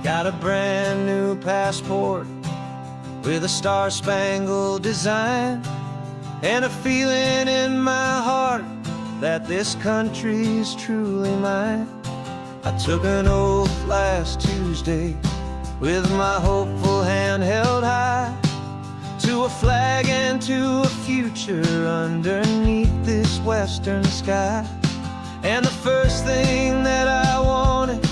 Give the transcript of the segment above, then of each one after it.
Got a brand new passport with a star-spangled design, and a feeling in my heart that this country's truly mine. I took an oath last Tuesday with my hopeful hand held high, to a flag and to a future underneath this western sky. And the first thing that I wanted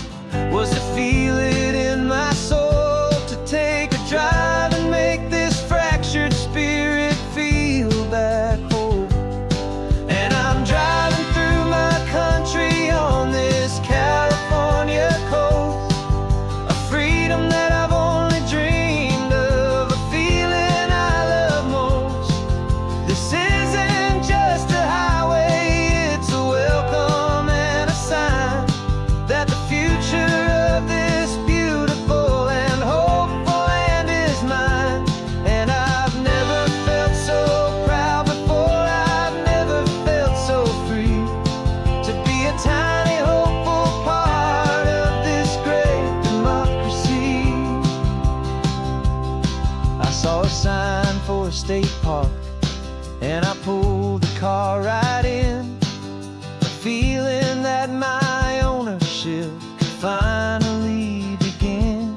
was to feel it in my soul, to take a drive and make this fractured spirit feel back home. And I'm driving through my country on this California coast, a freedom that I've only dreamed of, a feeling I love most. This isn't just a highway, it's a welcome and a sign that the future of this beautiful and hopeful land is mine. And I've never felt so proud before, I've never felt so free, to be a tiny hopeful part of this great democracy. I saw a sign for a state park, and I pulled the car right in, a feeling that my ownership could finally begin.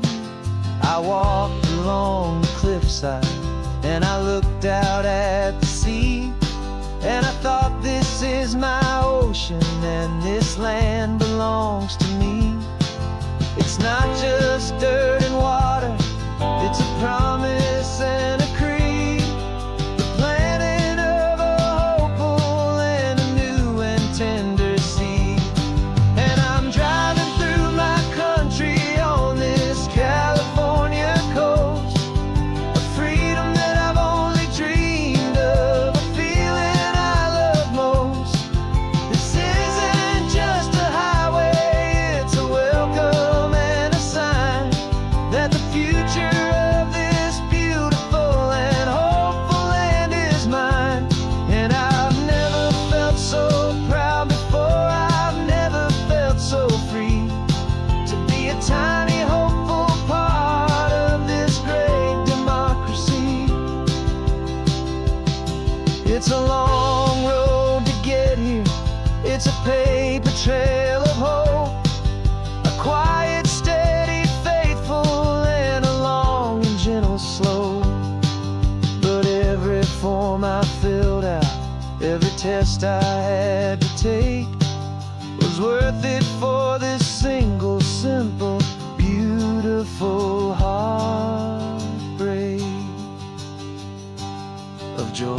I walked along the cliffside and I looked out at the sea, and I thought, this is my ocean and this land belongs to me. It's not just dirt and water, it's a promise and a creed, the planting of a hopeful and a new and tender seed. And I'm driving through my country on this California coast, a freedom that I've only dreamed of, a feeling I love most. This isn't just a highway, it's a welcome and a sign that the future of this beautiful and hopeful land is mine. And I've never felt so proud before, I've never felt so free, to be a tiny hopeful part of this great democracy. It's a long road to get here, it's a paper trail of hope, a quiet, steady, faithful, and a long and gentle slope. But every form I filled out, every test I had to take, was worth it for this single, simple, beautiful heartbreak of joy.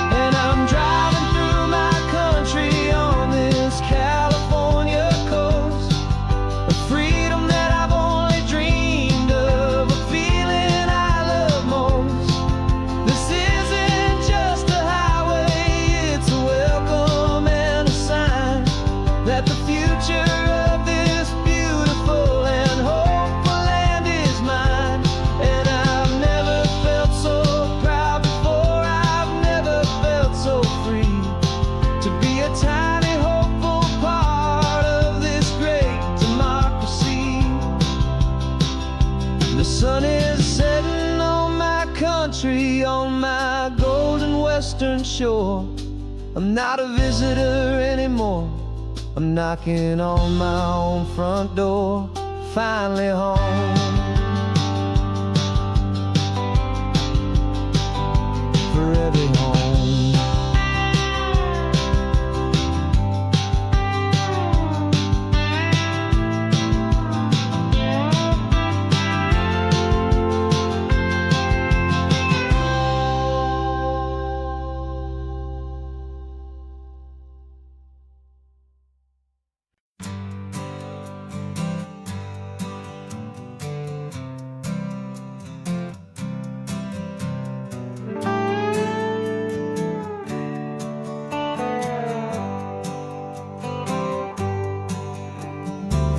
And I'm driving through my country on this California coast, a freedom that I've only dreamed of, a feeling I love most. This isn't just a highway, it's a welcome and a sign that the future of this beautiful and hopeful land is mine. And I've never felt so proud before, I've never felt so free, to be a tiny hopeful part of this great democracy. The sun is setting on my country, on my golden western shore. I'm not a visitor anymore, I'm knocking on my own front door, finally home. For every home.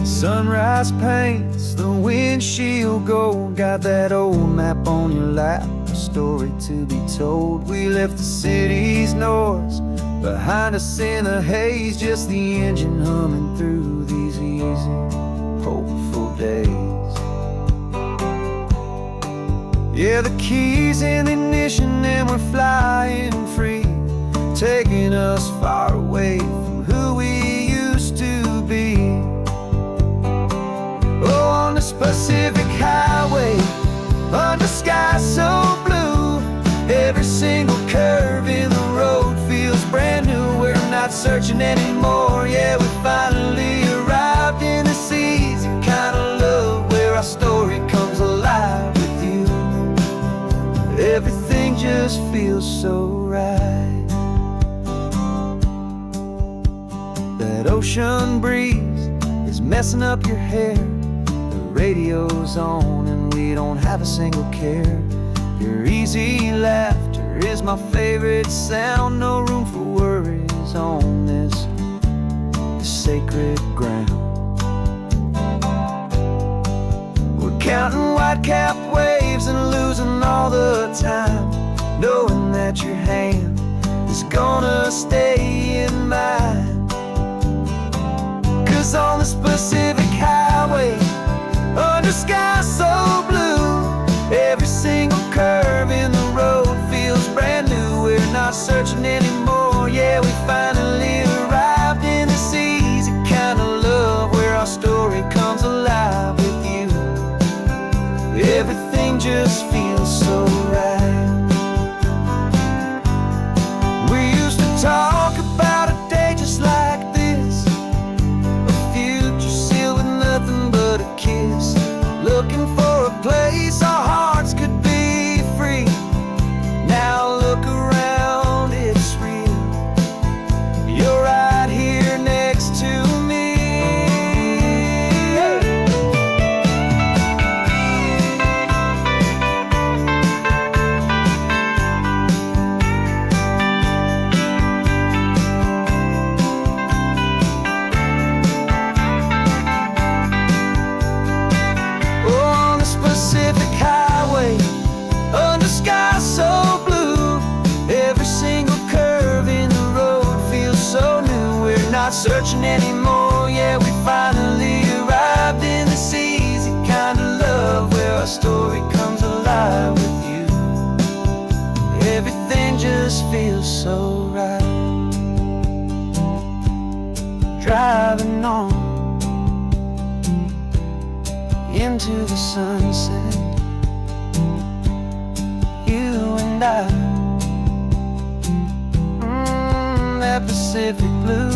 Sunrise paints the windshield gold. Got that old map on your lap, story to be told. We left the city's noise behind us in the haze, just the engine humming through these easy, hopeful days. Yeah, the keys in the ignition and we're flying free, taking us far away from who we used to be. Oh, on this Pacific highway, under skies so blue, every single curve in the road feels brand new. We're not searching anymore, yeah, we finally arrived in this easy kind of love where our story comes alive with you. Everything just feels so right. That ocean breeze is messing up your hair, the radio's on and we don't have a single care. Your easy laughter is my favorite sound, no room for worries on this sacred ground. We're counting white-capped waves and losing all the time, knowing that your hand is gonna stay in mine. 'Cause on this Pacific highway, under skies so blue, every single curve in the road feels brand new. We're not searching anymore, yeah, we finally arrived in this easy kind of love where our story comes alive with you. Everything just feels so right. We used to talk about a day just like this, a future sealed with nothing but a kiss, looking for a place our hearts could be free. Now look around, it's real. You're right here next to me. On the Pacific highway, under skies so blue, every single curve in the road feels so new. We're not searching anymore, yeah, we finally arrived in this easy kind of love where our story comes alive with you. Everything just feels so right. Driving on into the sunset, you and I, that Pacific blue.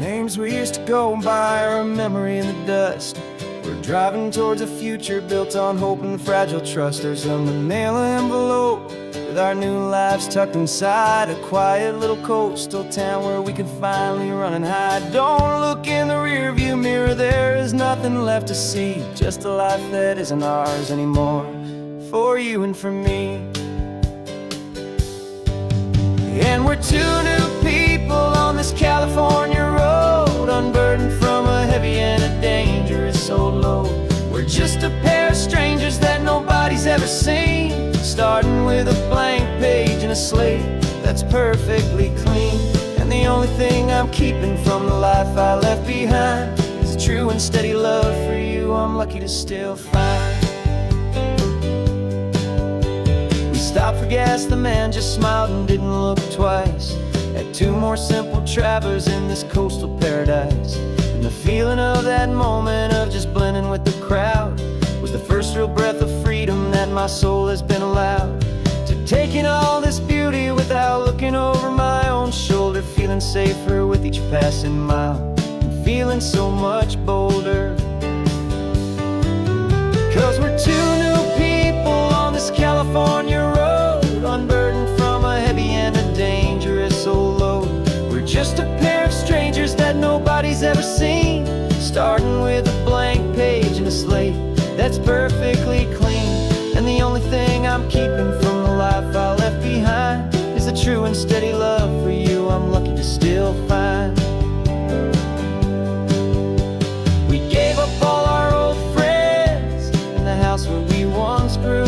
Names we used to go by are a memory in the dust. We're driving towards a future built on hope and fragile trust. There's a manila envelope with our new lives tucked inside, a quiet little coastal town where we can finally run and hide. Don't look in the rearview mirror, there is nothing left to see, just a life that isn't ours anymore, for you and for me. And we're two new people on this California road, unburdened from a heavy and a dangerous old load. We're just a pair of strangers that nobody's ever seen, starting with a blank page and a slate that's perfectly clean. And the only thing I'm keeping from the life I left behind is a true and steady love for you I'm lucky to still find. Stopped for gas, the man just smiled and didn't look twice. Had two more simple travelers in this coastal paradise. And the feeling of that moment of just blending with the crowd was the first real breath of freedom that my soul has been allowed to take in all this beauty without looking over my own shoulder, feeling safer with each passing mile and feeling so much bolder. 'Cause we're two new people on this California road, unburdened from a heavy and a dangerous old load. We're just a pair of strangers that nobody's ever seen, and a slate that's perfectly clean. And the only thing I'm keeping from the life I left behind is the true and steady love for you I'm lucky to still find. We gave up all our old friends in the house where we once grew.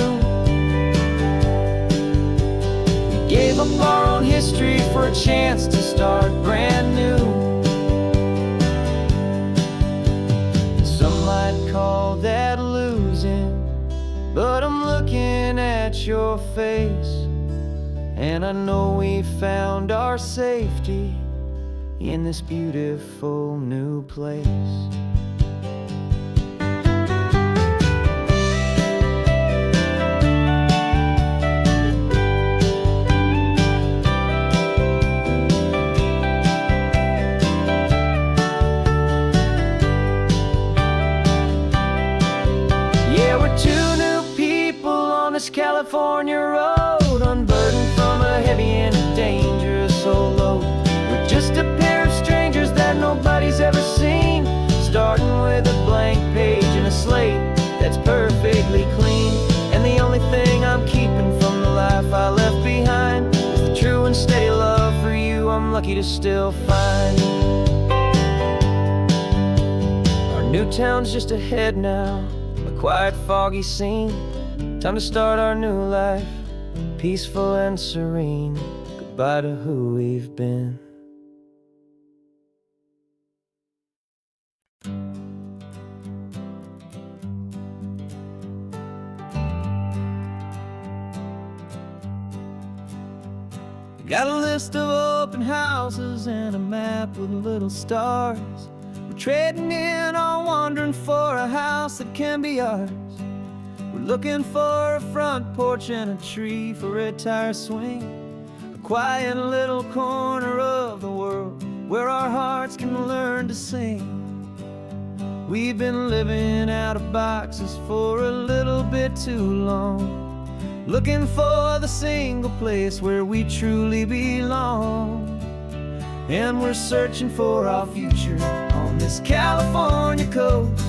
We gave up our own history for a chance to start brand new. Some might call that losing, but I'm looking at your face, and I know we found our safety in this beautiful new place. Yeah, we're two new people on this California road, unburdened from a heavy and dangerous old load. We're just a pair of strangers that nobody's ever seen, starting with a blank page and a slate that's perfectly clean. And the only thing I'm keeping from the life I left behind is the true and steady love for you I'm lucky to still find. Our new town's just ahead now, a quiet, foggy scene. Time to start our new life, peaceful and serene. Goodbye to who we've been. Got a list of open houses and a map with little stars. We're trading in our wandering for a house that can be ours. We're looking for a front porch and a tree for a tire swing, a quiet little corner of the world where our hearts can learn to sing. We've been living out of boxes for a little bit too long, looking for the single place where we truly belong. And we're searching for our future on this California coast,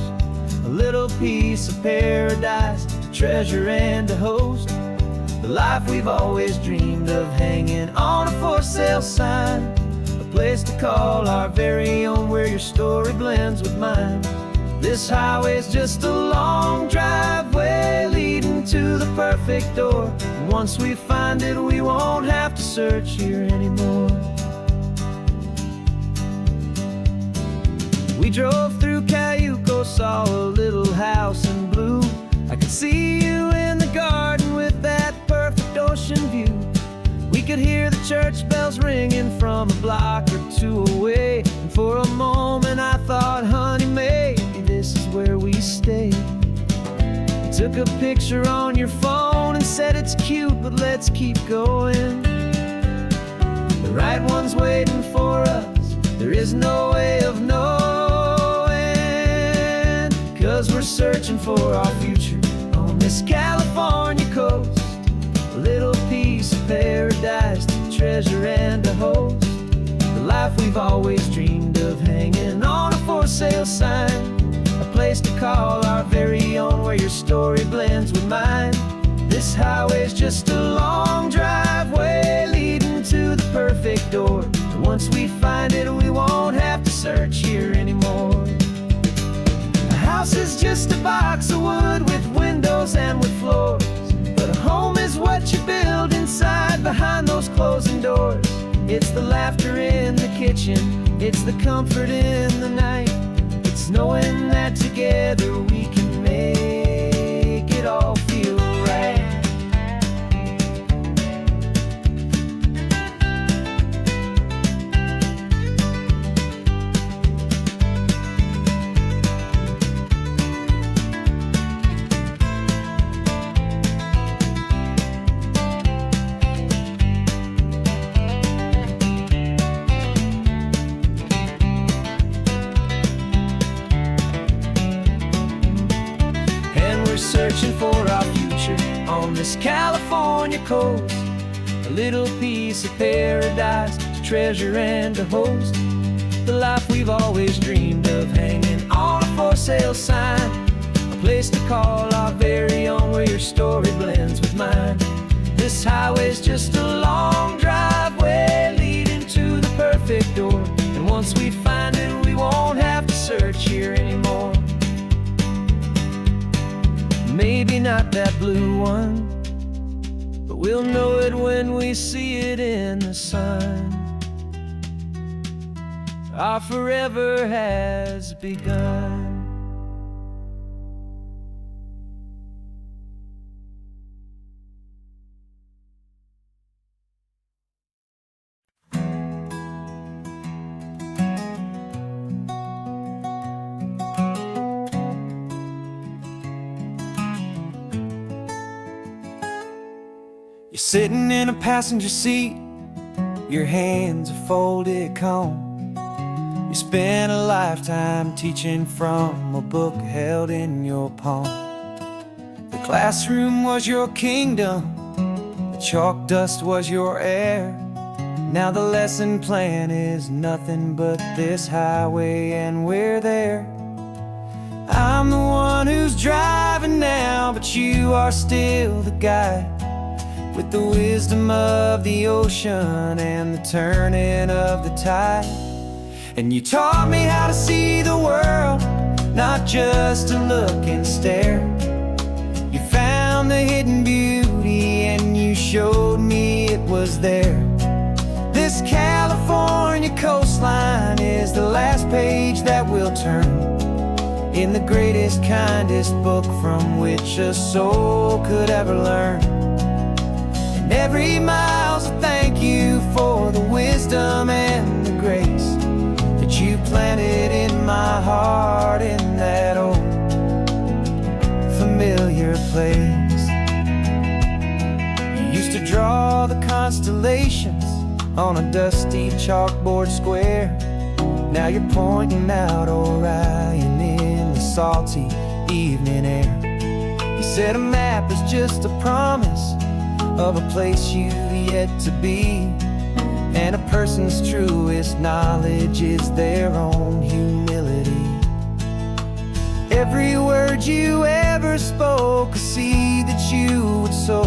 a little piece of paradise to treasure and to host, the life we've always dreamed of, hanging on a for sale sign, a place to call our very own where your story blends with mine. This highway's just a long driveway leading to the perfect door, and once we find it we won't have to search here anymore. We drove through Cayuco, saw a little house in blue. I could see you in the garden with that perfect ocean view. We could hear the church bells ringing from a block or two away, and for a moment I thought, honey, maybe this is where we stay. You took a picture on your phone and said it's cute, but let's keep going. The right one's waiting for us, there is no way of knowing, 'cause we're searching for our future on this California coast, a little piece of paradise to treasure and to host, the life we've always dreamed of, hanging on a for sale sign, a place to call our very own where your story blends with mine. This highway's just a long driveway leading to the perfect door, and once we find it we won't have to search here anymore. A house is just a box of wood with windows and with floors, but a home is what you build inside behind those closing doors. It's the laughter in the kitchen, it's the comfort in the night, it's knowing that together we can make it all feel right. Searching for our future on this California coast, a little piece of paradise to treasure and to host, the life we've always dreamed of, hanging on a for sale sign, place to call our very own, where your story blends with mine. This highway's just a long driveway leading to the perfect door, and once we find it, we won't have to search here anymore. Maybe not that blue one, but we'll know it when we see it in the sun. Our forever has begun. You're sitting in a passenger seat, your hands are folded calm. You spent a lifetime teaching from a book held in your palm. The classroom was your kingdom, the chalk dust was your air. Now the lesson plan is nothing but this highway, and we're there. I'm the one who's driving now, but you are still the guide, with the wisdom of the ocean and the turning of the tide. And you taught me how to see the world, not just to look and stare. You found the hidden beauty and you showed me it was there. This California coastline is the last page that we'll turn in the greatest, kindest book from which a soul could ever learn. And every mile's a thank you for the wisdom and the grace that you planted in my heart, in that old familiar place. You used to draw the constellations on a dusty chalkboard square. Now you're pointing out Orion in the salty evening air. You said a map is just a promise of a place you've yet to be, and a person's truest knowledge is their own humility. Every word you ever spoke, a seed that you would sow,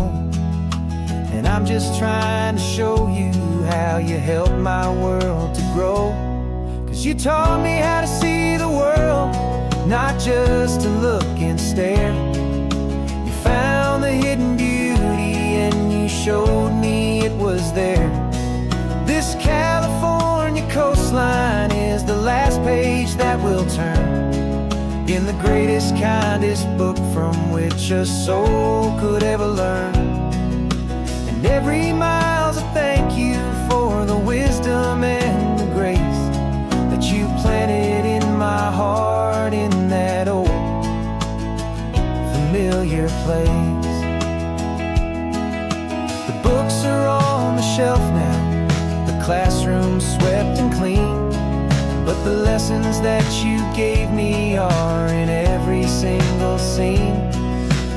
and I'm just trying to show you how you helped my world to grow. 'Cause you taught me how to see the world, not just to look and stare. You found the hidden beauty and you showed me it was there. This California coastline is the last page that we'll turn in the greatest, kindest book from which a soul could ever learn. And every mile's a thank you for the wisdom and the grace that you planted in my heart, in that old familiar place. The books are on the shelf now, the classroom swept and clean, but the lessons that you gave me are in every single scene.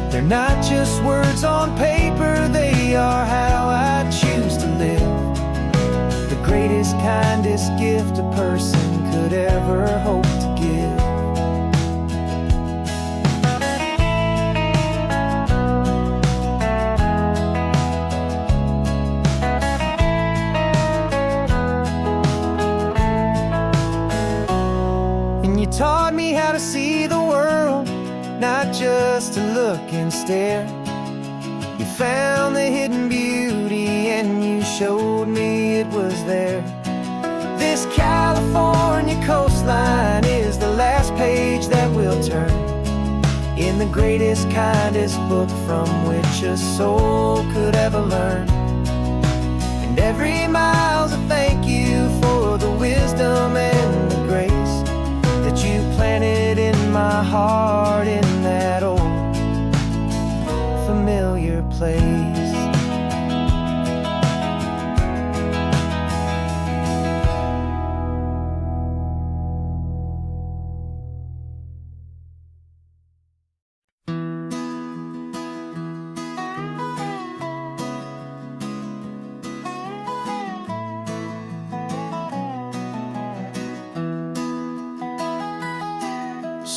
They're not just words on paper, they are how I choose to live. The greatest, kindest gift a person could ever hope to give. You taught me how to see the world, not just to look and stare. You found the hidden beauty and you showed me it was there. This California coastline is the last page that we'll turn in the greatest, kindest book from which a soul could ever learn. And every mile's a thank you for the wisdom and the grace that you planted in my heart, in that old familiar place.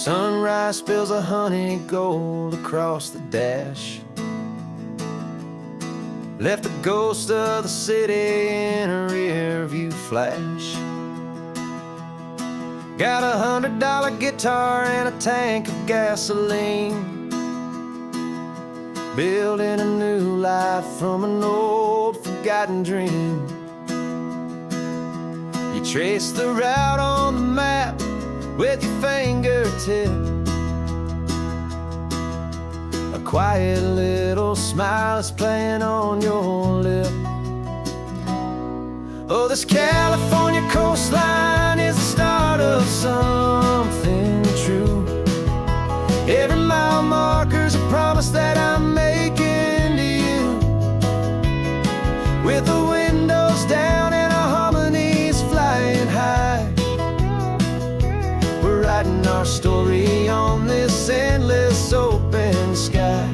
Sunrise spills a honey gold across the dash. Left the ghost of the city in a rear view flash. Got a $100 guitar and a tank of gasoline, building a new life from an old forgotten dream. You trace the route on the map with your fingertip, a quiet little smile is playing on your lip. Oh, this California coastline is the start of something true. Every mile marker's a promise that I'm making to you. With the windows down and our harmonies flying high, we're writing our story on this endless open sky.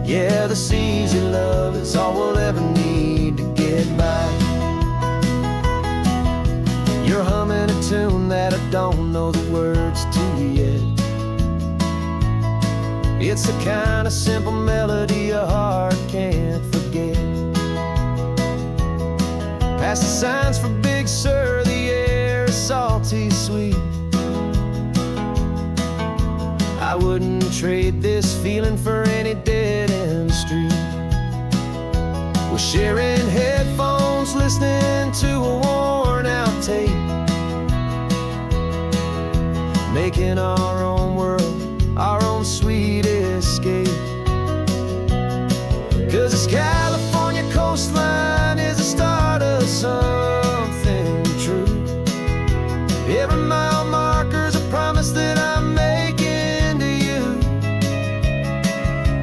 Yeah, this easy love is all we'll ever need to get by. You're humming a tune that I don't know the words to yet. It's the kind of simple melody a heart can't forget. Past the signs for Big Sur, the air is salty sweet. I wouldn't trade this feeling for any dead-end street. We're sharing headphones, listening to a worn-out tape, making our own world, our own sweet escape. 'Cause this California coastline is the start of something true. Every mile marker's a promise that I'm making to you.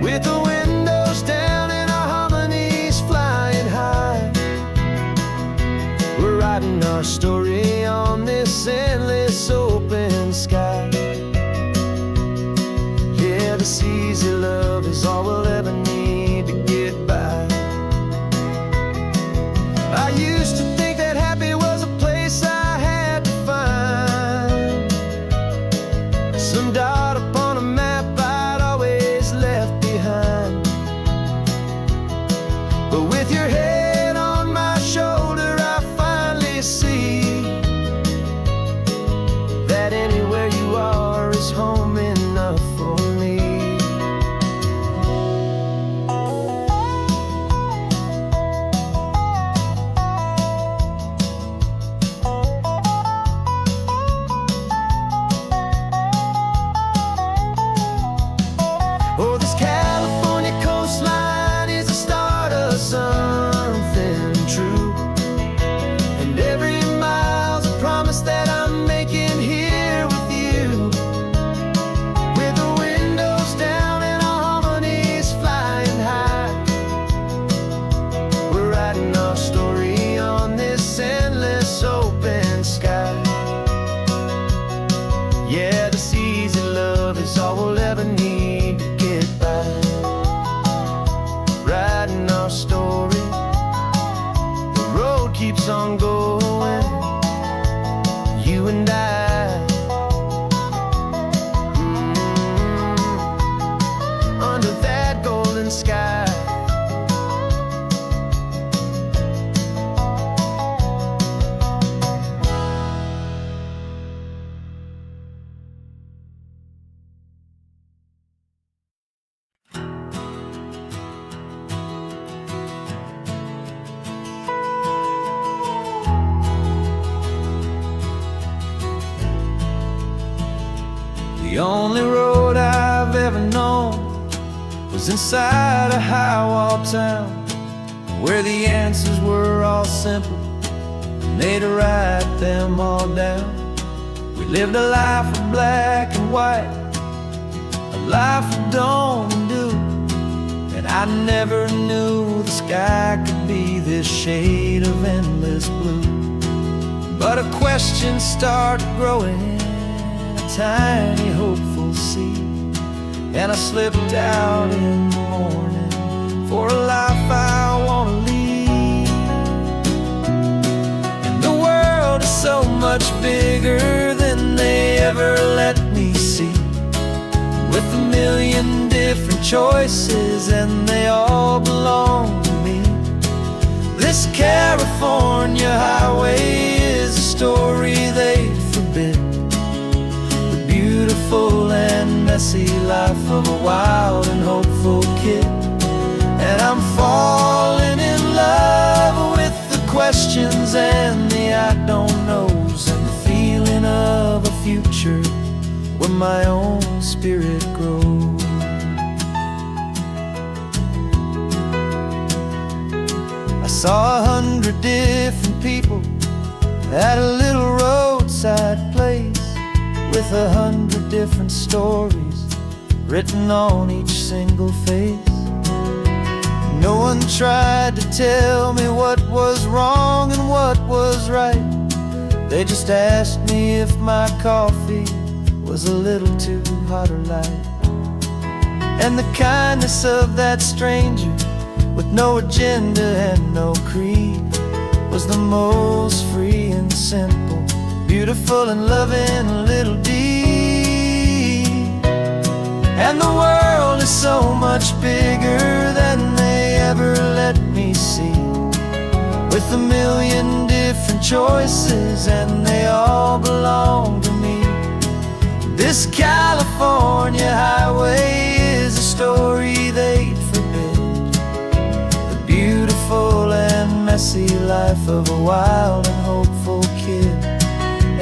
With the windows down and our harmonies flying high, we're writing our story on this endless open sky. Yeah, this easy love is all we'll ever need to get by. I used to think that happy was a place I had to find, some dot upon a map I'd always left behind. But with your head on my shoulder, I finally see that anywhere you are is home enough for me. Oh, this California coastline is the start of something true. And every mile's a promise that I'm making here with you. With the windows down and our harmonies flying high, we're writing our story on this endless open sky. Yeah, this easy love is all we'll ever need to get by. Writing our story, the road keeps on going, you and I. Under that golden sky. The only road I've ever known was inside a high-wall town, where the answers were all simple and they'd write them all down. We lived a life of black and white, a life of dawn and dew, and I never knew the sky could be this shade of endless blue. But a question started growing, tiny hopeful seed, and I slipped out in the morning for a life I want to lead. And the world is so much bigger than they ever let me see. With a million different choices, and they all belong to me. This California highway is a story they forbid. The beautiful and messy life of a wild and hopeful kid. And I'm falling in love with the questions and the I don't knows, and the feeling of a future where my own spirit grows. I saw 100 different people at a little roadside place, with 100 different stories written on each single face. No one tried to tell me what was wrong and what was right. They just asked me if my coffee was a little too hot or light. And the kindness of that stranger, with no agenda and no creed, was the most free and simple, beautiful and loving little deed. And the world is so much bigger than they ever let me see. With a million different choices, and they all belong to me. This California highway is a story they'd forbid. The beautiful and messy life of a wild and hopeful kid.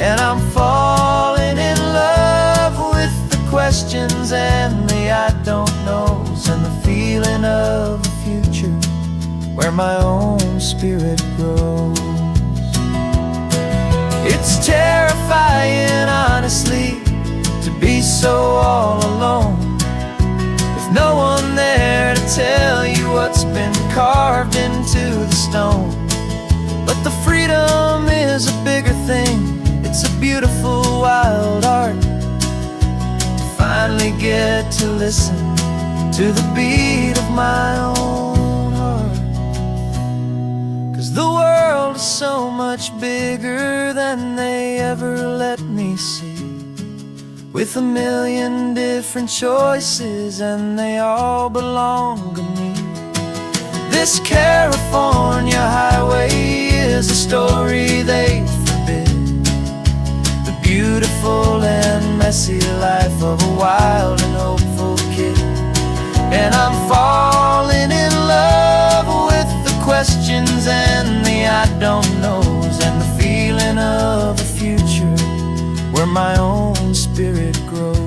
And I'm falling in love with the questions and the I don't knows, and the feeling of a future where my own spirit grows. It's terrifying, honestly, to be so all alone, with no one there to tell you what's been carved into the stone. But the freedom is a bigger thing. It's a beautiful wild art to finally get to listen to the beat of my own heart. 'Cause the world is so much bigger than they ever let me see. With a million different choices, and they all belong to me. This California highway is a story they forbid. The beautiful and messy life of a wild and hopeful kid. And I'm falling in love with the questions and the I don't knows, and the feeling of a future where my own spirit grows.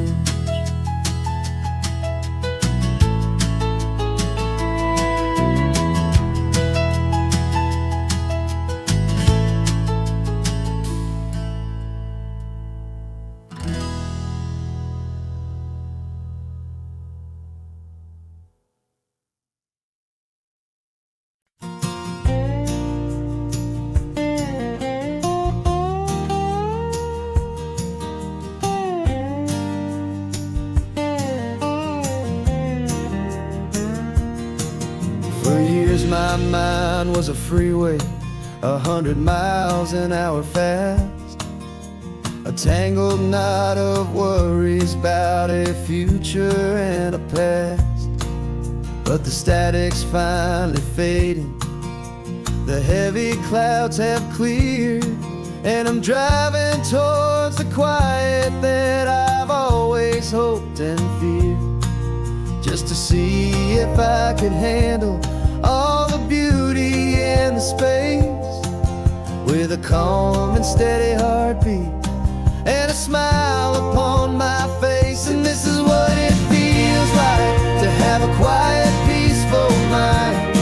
For years my mind was a freeway, 100 miles an hour fast, a tangled knot of worries about a future and a past. But the static's finally fading, the heavy clouds have cleared, and I'm driving towards the quiet that I've always hoped and feared, just to see if I could handle all the beauty and the space, with a calm and steady heartbeat and a smile upon my face. And this is what it feels like to have a quiet, peaceful mind.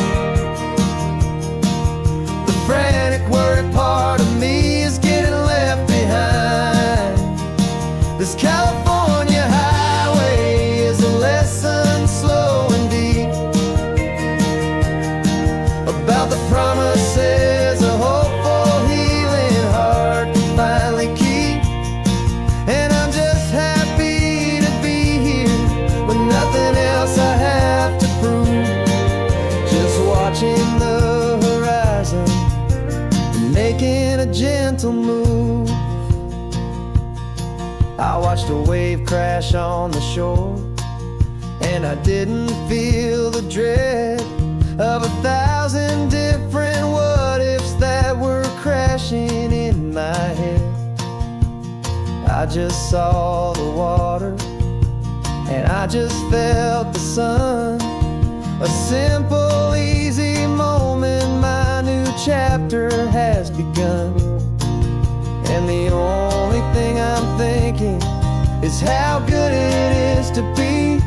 The frantic, worried part of me is getting left behind. This California highway is a lesson slow and deep about the promises a hopeful, healing heart can finally keep. And I'm just happy to be here with nothing else I have to prove, just watching the horizon and making a gentle move. I watched a wave crash on the shore, and I didn't feel the dread of 1,000 different what-ifs that were crashing in my head. I just saw the water, and I just felt the sun. A simple, easy moment, my new chapter has begun. And the only thing I'm thinking is how good it is to be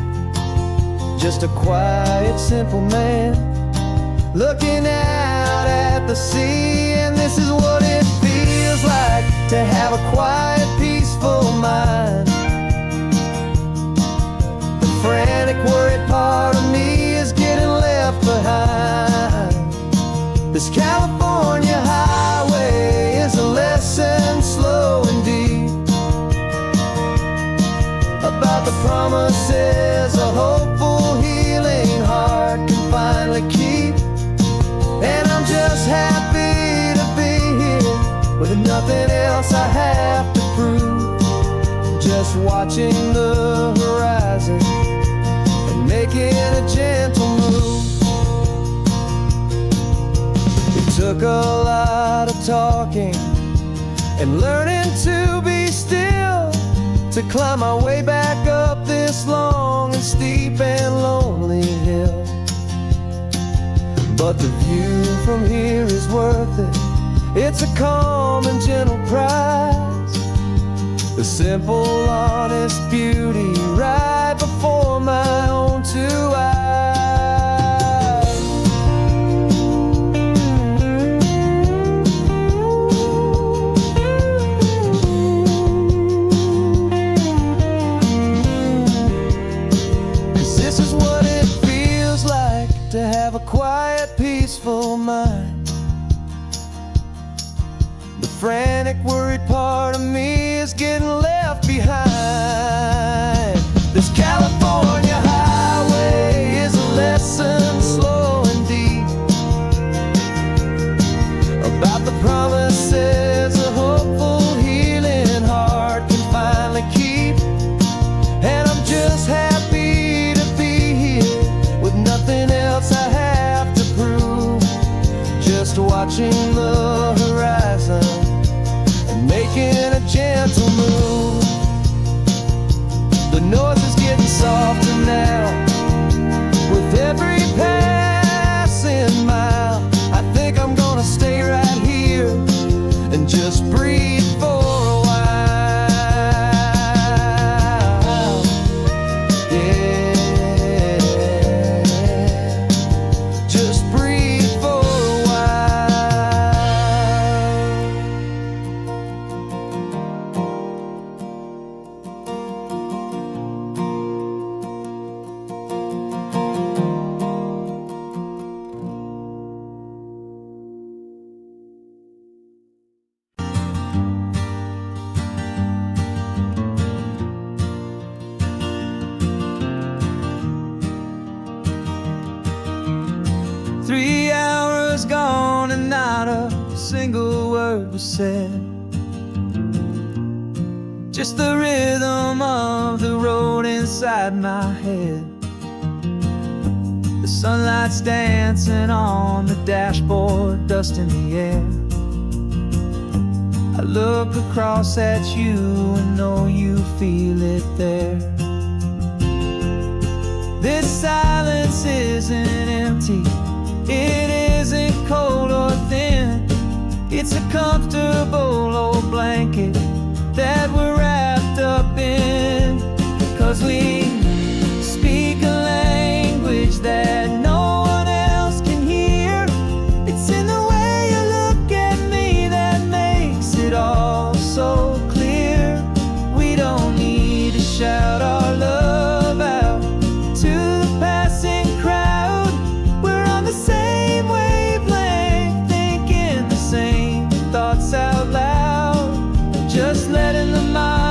just a quiet, simple man looking out at the sea. And this is what it feels like to have a quiet, peaceful mind. The frantic, worried part of me is getting left behind. This California highway is a lesson, slow and deep, about the promises a hopeful, healing heart can finally keep. And I'm just happy to be here with nothing else I have to prove, just watching the horizon and making a gentle move. It took a lot of talking and learning to be still to climb my way back up this long and steep and lonely hill. But the view from here is worth it. It's a calm and gentle prize, the simple, honest beauty right before my own two eyes. 'Cause this is what it feels like to have a quiet, peaceful mind. The frantic, worried part of me is getting left behind. This California highway is a lesson, slow and deep, about the promises a hopeful, healing heart can finally keep. And I'm just happy to be here with nothing else I have to prove, just watching the horizon and making a gentle move. The noise is getting softer now with every passing mile. I think I'm gonna stay right here and just breathe for a while. Yeah, just breathe for a while. Three hours gone and not a single word was said, just the rhythm of the road inside my head. The sunlight's dancing on the dashboard, dust in the air. I look across at you and know you feel it there. This silence isn't empty, it isn't cold or thin. It's a comfortable old blanket that we're wrapped up in, 'cause we speak a language that no one else can hear. It's in the way you look at me that makes it all so clear. We don't need to shout our love out to the passing crowd. We're on the same wavelength, thinking the same thoughts out loud, just letting the mind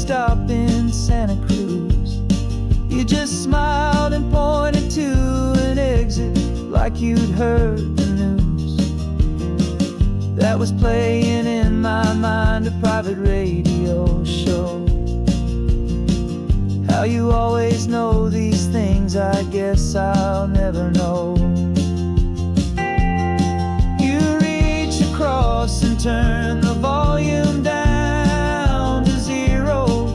stop in Santa Cruz. You just smiled and pointed to an exit like you'd heard the news. That was playing in my mind, a private radio show. How you always know these things, I guess I'll never know. You reach across and turn the volume down to 0.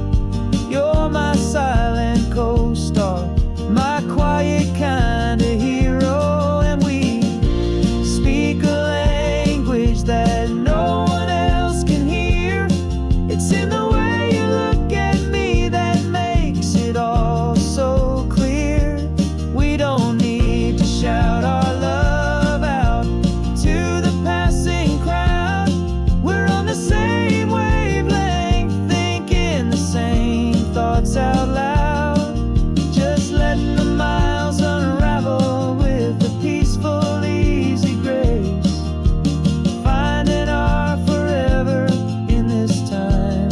You're my silent co-star, my quiet kind of hero. And we speak a language that no one else can hear. It's in the way you look at me that makes it all so clear. We don't need to shout our love out to the passing crowd. We're on the same wavelength, thinking the same thoughts out loud. Just letting the miles unravel with a peaceful, easy grace. Finding our forever in this time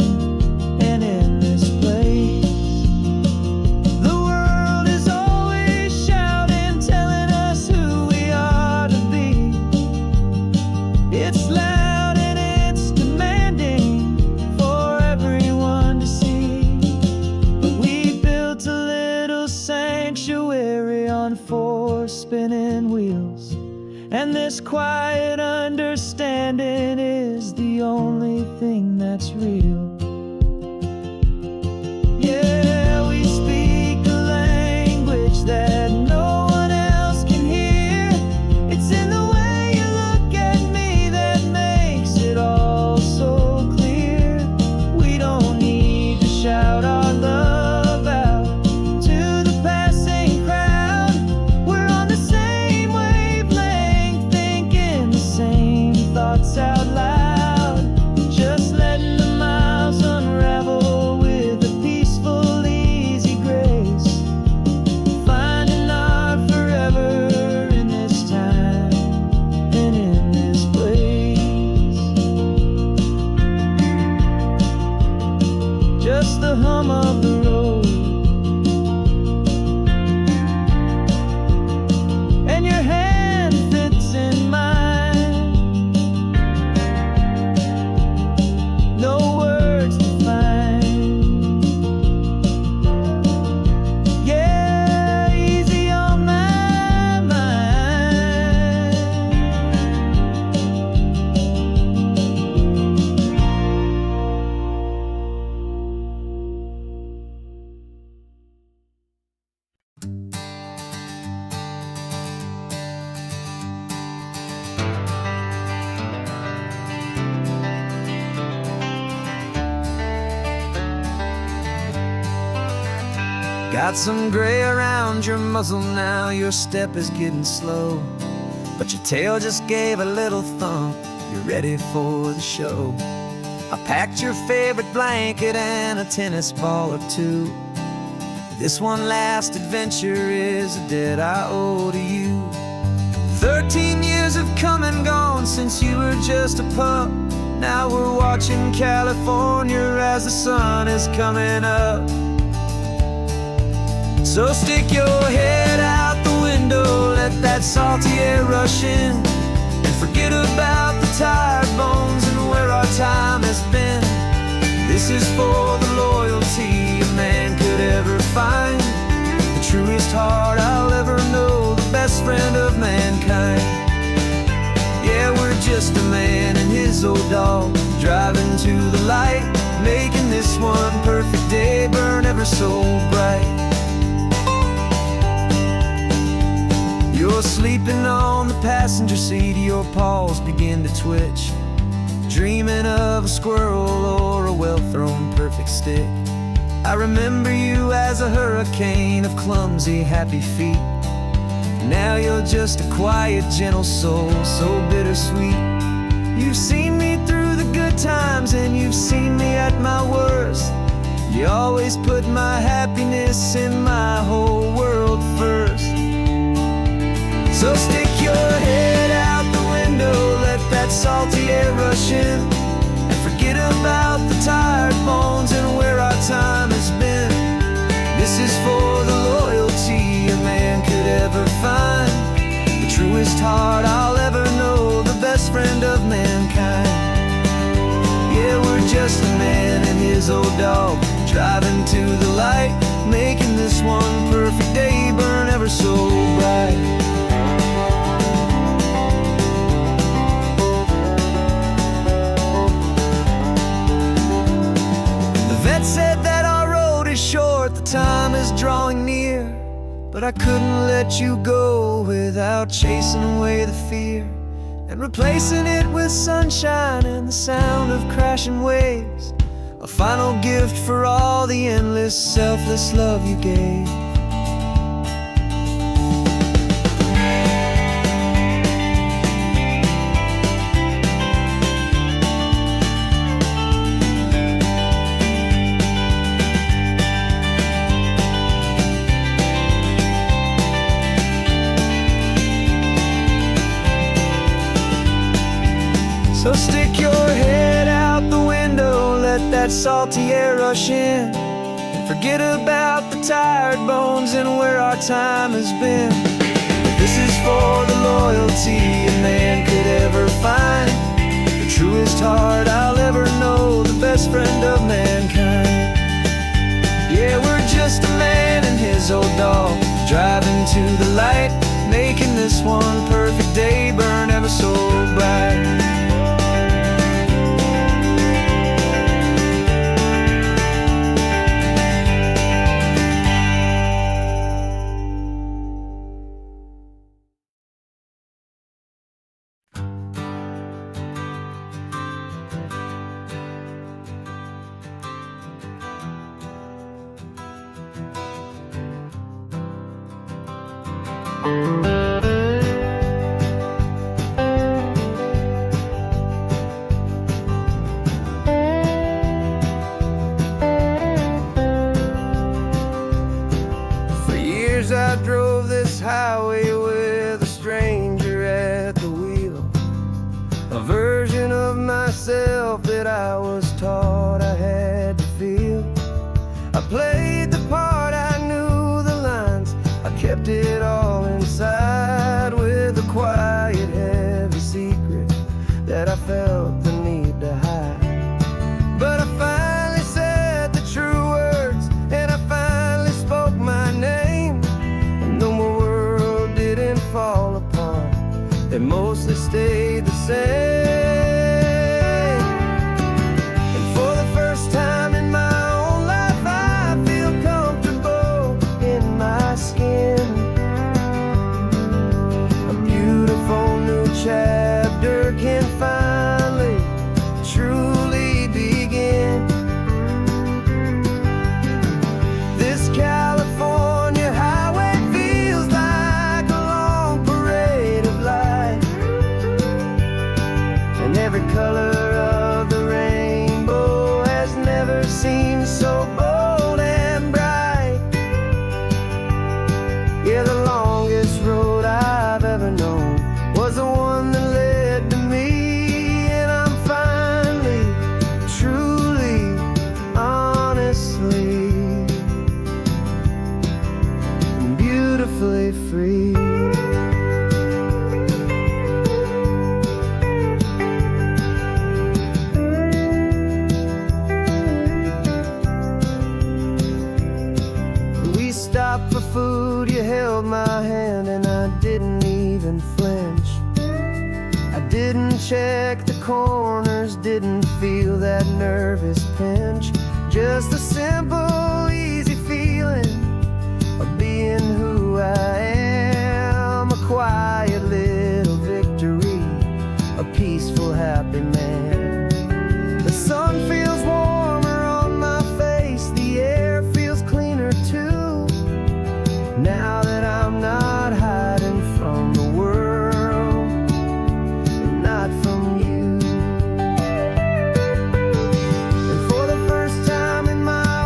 and in this place. The world is always shouting, telling us who we are to be. It's loud and it's demanding for everyone to see. But we built a little sanctuary on 4 spinning wheels, and this quiet understanding is the only thing that's real. Yeah, we speak a language that no one else can hear. It's in the way you look at me that makes it all so clear. We don't need to shout our love out to the passing crowd. We're on the same wavelength, thinking the same thoughts out loud. Just letting the miles unravel with a peaceful, easy grace. Finding our forever in this time and in this place. Just the hum of the road and your hand fits in mine. No words to find. Yeah, easy on my mind. Got some gray around your muzzle now, your step is getting slow, but your tail just gave a little thump, you're ready for the show. I packed your favorite blanket and a tennis ball or two. This one last adventure is a debt I owe to you. 13 years have come and gone since you were just a pup. Now we're watching California as the sun is coming up. So stick your head out the window, let that salty air rush in, and forget about the tired bones and where our time has been. This is for the loyalty a man could ever find, the truest heart I'll ever know, the best friend of mankind. Yeah, we're just a man and his old dog, driving to the light, making this one perfect day burn ever so bright. You're sleeping on the passenger seat, your paws begin to twitch, dreaming of a squirrel or a well-thrown perfect stick. I remember you as a hurricane of clumsy, happy feet. Now you're just a quiet, gentle soul, so bittersweet. You've seen me through the good times and you've seen me at my worst. You always put my happiness in my whole world first. So stick your head out the window, let that salty air rush in, and forget about the tired bones and where our time truest heart I'll ever know, the best friend of mankind. Yeah, we're just a man and his old dog, driving to the light, making this one perfect day burn ever so bright. The vet said that our road is short, the time is drawing near, but I couldn't let you go without chasing away the fear and replacing it with sunshine and the sound of crashing waves, a final gift for all the endless, selfless love you gave. So stick your head out the window, let that salty air rush in, and forget about the tired bones and where our time has been. This is for the loyalty a man could ever find, the truest heart I'll ever know, the best friend of mankind. Yeah, we're just a man and his old dog, driving to the light, making this one perfect day burn ever so bright. For years I drove this highway with a stranger at the wheel, a version of myself that I was taught I had to feel. I played the part, I knew the lines, I kept it all inside with a quiet, heavy secret that I felt the need to hide. But I finally said the true words, and I finally spoke my name, and though my world didn't fall apart, it mostly stayed the same. And for the first time in my own life, I feel comfortable in my skin. A beautiful new chapter can finally truly begin. This California highway feels like a long parade of light, and every color of the rainbow has never seemed so bold and bright. Yeah, the longest road I've ever known was the one that led to me, and I'm finally, truly, honestly, beautifully free. We stopped for food, you held my hand, and I didn't even flinch. I didn't check the corners, didn't feel that nervous pinch. Just a simple, easy feeling of being who I am. A quiet little victory, a peaceful, happy man. The sun feels warmer on my face, the air feels cleaner too, now that I'm not hiding from the world and not from you. And for the first time in my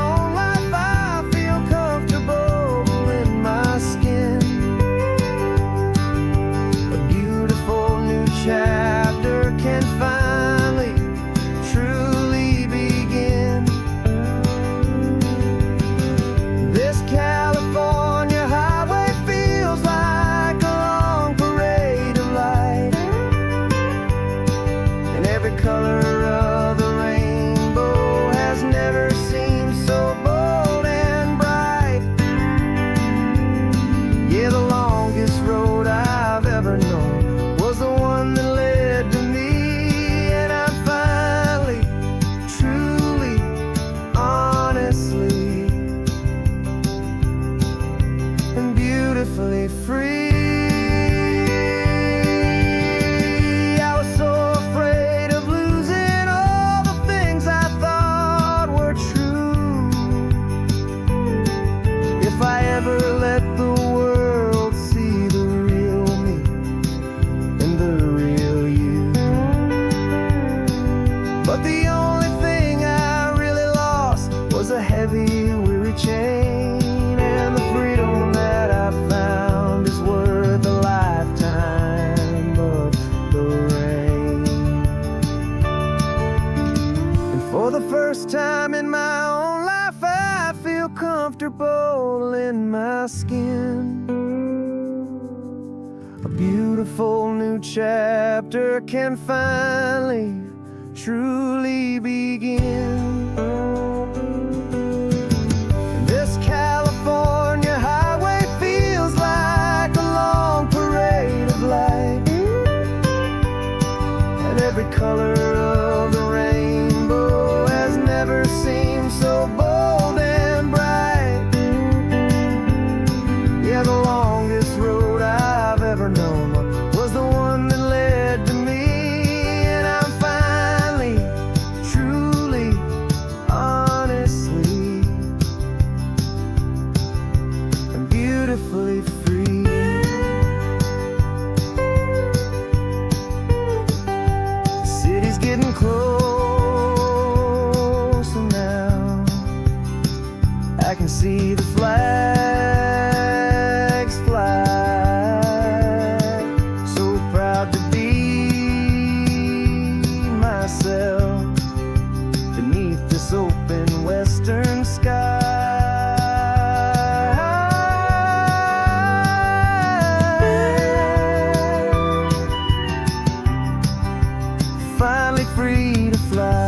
heavy, weary chain, and the freedom that I found is worth a lifetime of the rain. And for the first time in my own life, I feel comfortable in my skin. A beautiful new chapter can finally, truly begin. And this California highway feels like a long parade of light, and every color of the rainbow has never seemed so bold and bright. Yeah, the longest road I've ever known was the one that led to me, and I'm finally, truly, honestly, and beautifully free. The city's getting closer now. I can see the flags fly. So proud to be myself beneath this open western sky. Finally free to fly.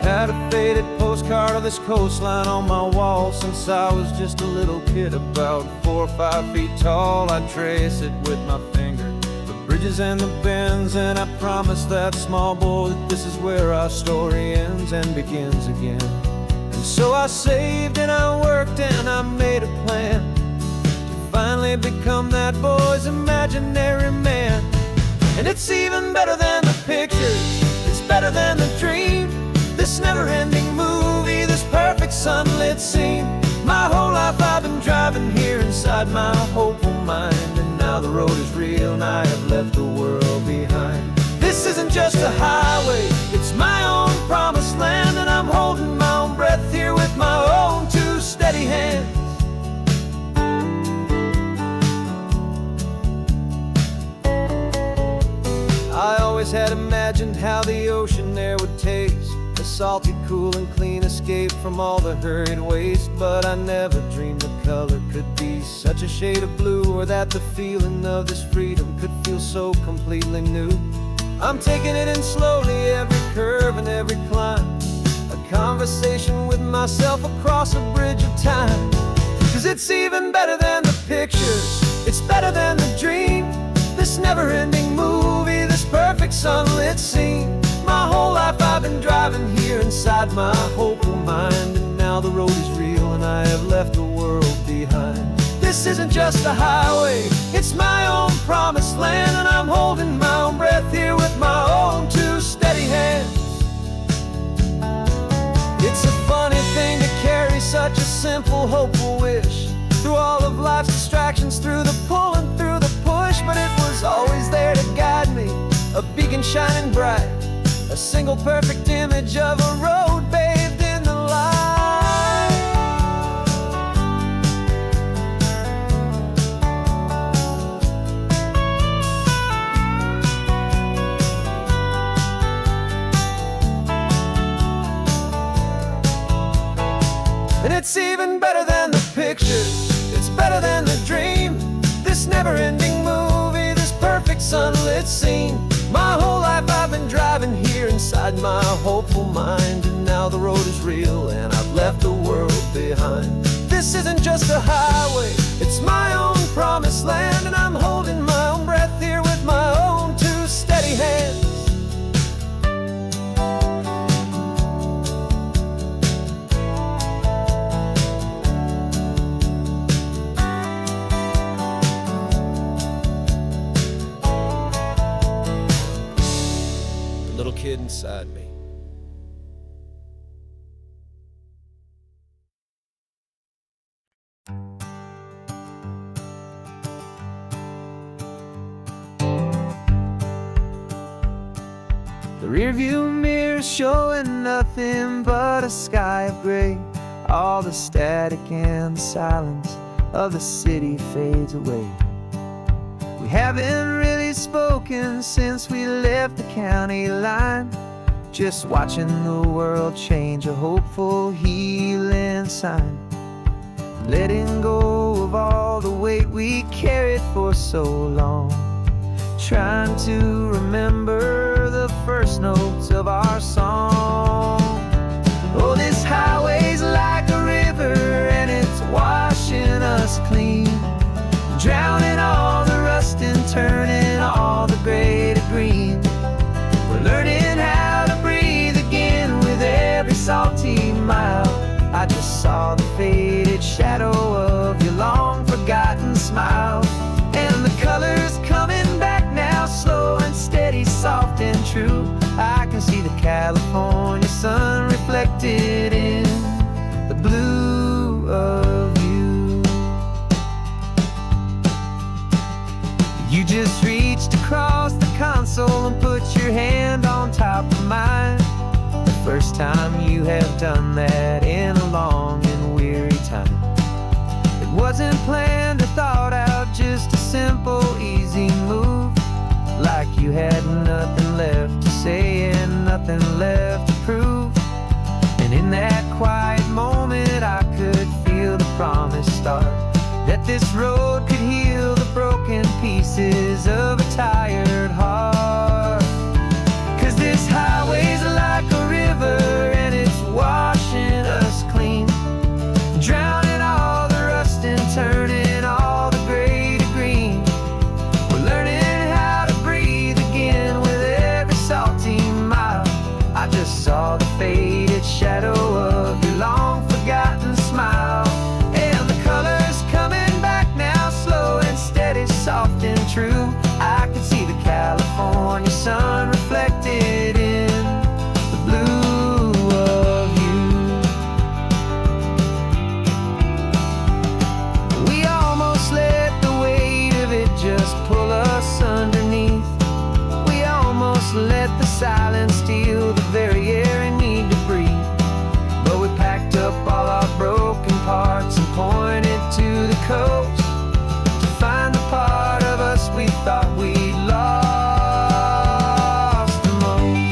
Had a faded postcard of this coastline on my wall since I was just a little kid, about 4 or 5 feet tall. I trace it with my finger, the bridges and the bends, and I promised that small boy that this is where our story ends and begins again. And so I saved and I worked and I made a plan to finally become that boy's imaginary man. And it's even better than the pictures, it's better than the dream. This never-ending movie, this perfect sunlit scene. My whole life I've been driving here inside my hopeful mind, and now the road is real and I have left the world behind. This isn't just a highway, it's my own promised land, and I'm holding my own breath here with my own 2 steady hands. I always had imagined how the ocean there would taste, a salty, cool and clean escape from all the hurried waste. But I never dreamed the color could be such a shade of blue, or that the feeling of this freedom could feel so completely new. I'm taking it in slowly, every curve and every climb, a conversation with myself across a bridge of time. 'Cause it's even better than the pictures, it's better than the dream. This never-ending movie, this perfect sunlit scene. My whole life I've been driving here inside my hopeful mind, and now the road is real and I have left the world behind. This isn't just a highway, it's my own promised land, and I'm holding my own breath here with my own 2 steady hands. It's a funny thing to carry such a simple, hopeful wish through all of life's distractions, through the pull and through the push. But it was always there to guide me, a beacon shining bright, a single perfect image of a road bathed in the light. And it's even better than the pictures, it's better than the dream. This never-ending movie, this perfect sunlit scene. My whole life I've been driving here inside my hopeful mind, and now the road is real and I've left the world behind. This isn't just a highway, it's my own promised land, and I'm holding my own breath here with my own 2 steady little kid inside me. The rearview mirror showing nothing but a sky of gray. All the static and the silence of the city fades away. We haven't really spoken since we left the county line, just watching the world change, a hopeful healing sign. Letting go of all the weight we carried for so long, trying to remember the first notes of our song. Oh, this highway's like a river and it's washing us clean, drowning all the rust and turning all the gray to green. We're learning how to breathe again with every salty mile. I just saw the faded shadow of your long forgotten smile, and the colors coming back now, slow and steady, soft and true. I can see the California sun reflected in the blue of you. You just reached across the console and put your hand on top of mine. The first time you have done that in a long and weary time. It wasn't planned or thought out, just a simple, easy move. Like you had nothing left to say and nothing left to prove. And in that quiet moment I could feel the promise start, that this road could heal the broken pieces of a tired heart. 'Cause this highway's like a river and it's washing us clean, drowning all the rust and turning all the gray to green. We're learning how to breathe again with every salty mile. I just saw the faded shadow of your long forgotten smile, and the colors coming back now, slow and steady, soft and true. I can see the California sun reflected in the blue of you. We almost let the weight of it just pull us underneath. We almost let the silence steal the very air I need to breathe. But we packed up all our broken parts and pointed to the coast to find the part of us we thought we'd lost the most.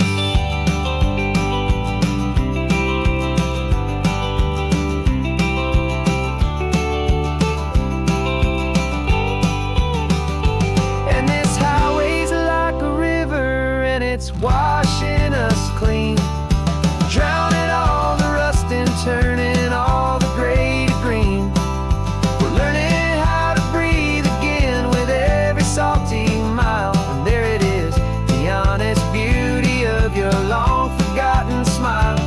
And this highway's like a river and it's washing us clean, drowning all the rust and turning all the gray to green. We're learning how to breathe again with every salty mile. And there it is, the honest beauty of your long forgotten smile.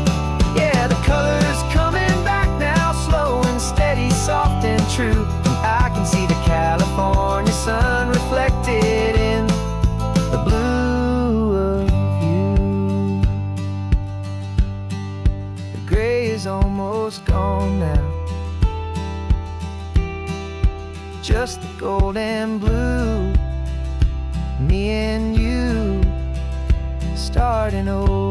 Yeah, the colors coming back now, slow and steady, soft and true. I can see the California sun reflected in the blue of you. The gray is almost gone now, just the gold and blue. Me and you starting over.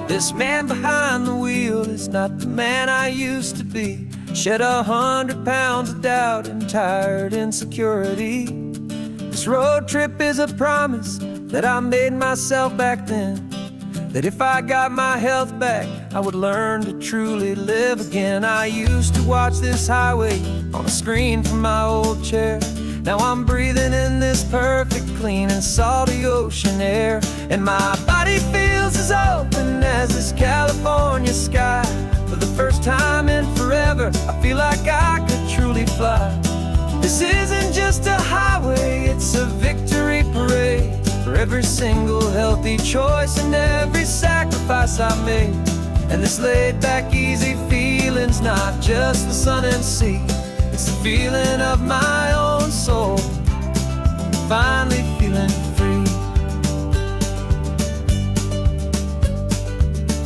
This man behind the wheel is not the man I used to be. Shed 100 pounds of doubt and tired insecurity. This road trip is a promise that I made myself back then, that if I got my health back, I would learn to truly live again. I used to watch this highway on a screen from my old chair. Now I'm breathing in this perfect, clean and salty ocean air, and my body feels as open as this California sky. For the first time in forever, I feel like I could truly fly. This isn't just a highway, it's a victory parade. every single healthy choice and every sacrifice I made. And this laid back easy feeling's not just the sun and sea, it's the feeling of my own soul, finally feeling free.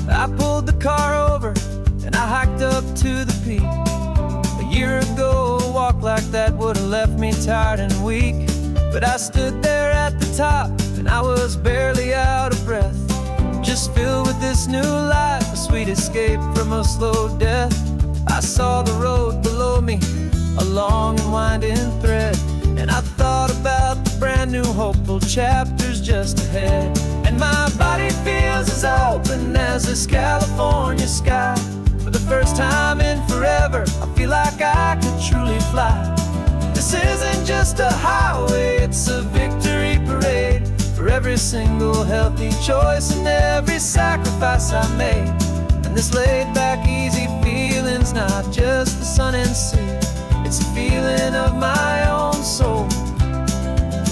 I pulled the car over and I hiked up to the peak. A year ago, a walk like that would have left me tired and weak. But I stood there at the top and I was barely out of breath, just filled with this new life, a sweet escape from a slow death. I saw the road below me, a long and winding thread, and I thought about the brand new hopeful chapters just ahead. And my body feels as open as this California sky. For the first time in forever, I feel like I could truly fly. This isn't just a highway, it's a victory parade for every single healthy choice and every sacrifice I made. And this laid back easy feeling's not just the sun and sea, it's a feeling of my own soul,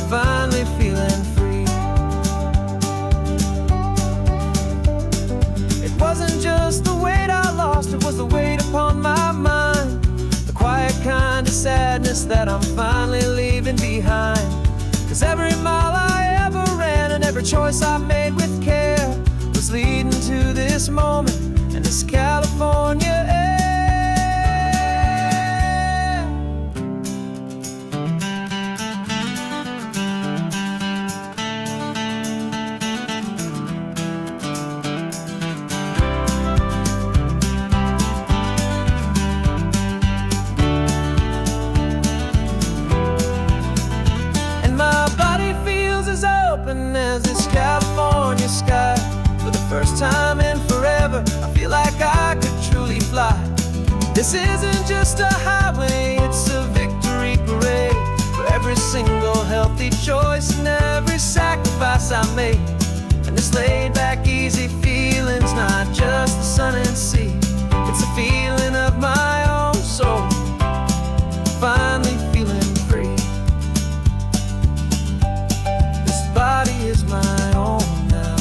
finally feeling free. It wasn't just the weight I lost, it was the weight upon my mind, the quiet kind of sadness that I'm finally leaving behind. 'Cause every mile I ever ran and every choice I made with care was leading to this moment and this California air. As this California sky, for the first time in forever, I feel like I could truly fly. This isn't just a highway, it's a victory parade for every single healthy choice and every sacrifice I made. And this laid back easy feeling's not just the sun and sea, it's a feeling of my own soul, finally feeling free. Body is my own now.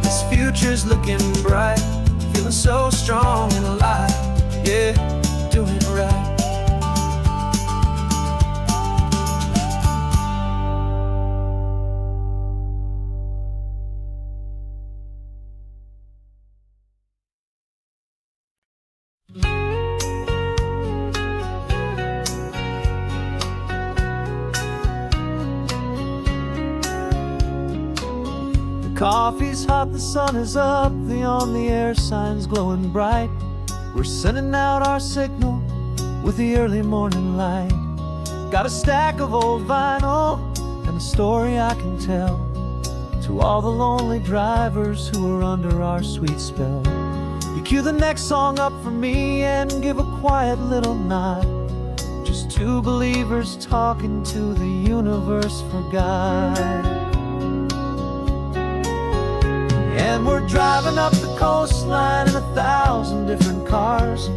This future's looking bright, feeling so strong and alive. Yeah, doing it right. Coffee's hot, the sun is up, the on-the-air sign's glowing bright. We're sending out our signal with the early morning light. Got a stack of old vinyl and a story I can tell to all the lonely drivers who are under our sweet spell. You cue the next song up for me and give a quiet little nod. Just two believers talking to the universe for God. And we're driving up the coastline in 1,000 different cars,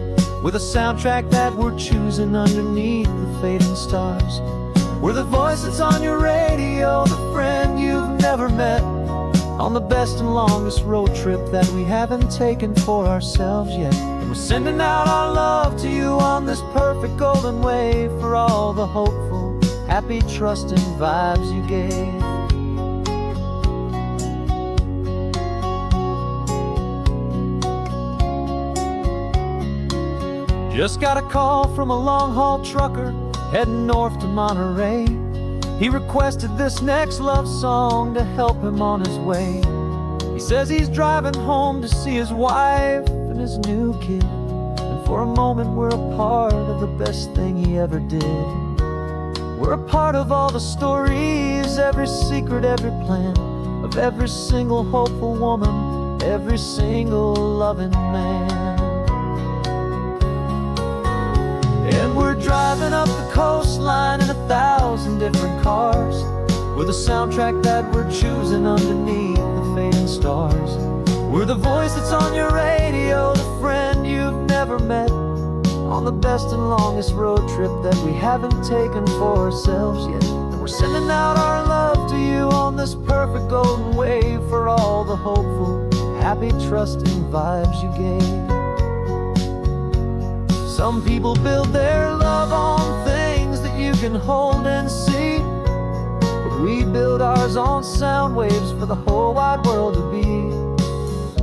with a soundtrack that we're choosing underneath the fading stars. We're the voice that's on your radio, the friend you've never met, on the best and longest road trip that we haven't taken for ourselves yet. And we're sending out our love to you on this perfect golden wave for all the hopeful, happy, trusting vibes you gave. Just got a call from a long-haul trucker heading north to Monterey. He requested this next love song to help him on his way. He says he's driving home to see his wife and his new kid, and for a moment we're a part of the best thing he ever did. We're a part of all the stories, every secret, every plan, of every single hopeful woman, every single loving man. And we're driving up the coastline in 1,000 different cars, with a soundtrack that we're choosing underneath the fading stars. We're the voice that's on your radio, the friend you've never met, on the best and longest road trip that we haven't taken for ourselves yet. And We're sending out our love to you on this perfect golden wave for all the hopeful, happy, trusting vibes you gave. Some people build their love on things that you can hold and see, but we build ours on sound waves for the whole wide world to be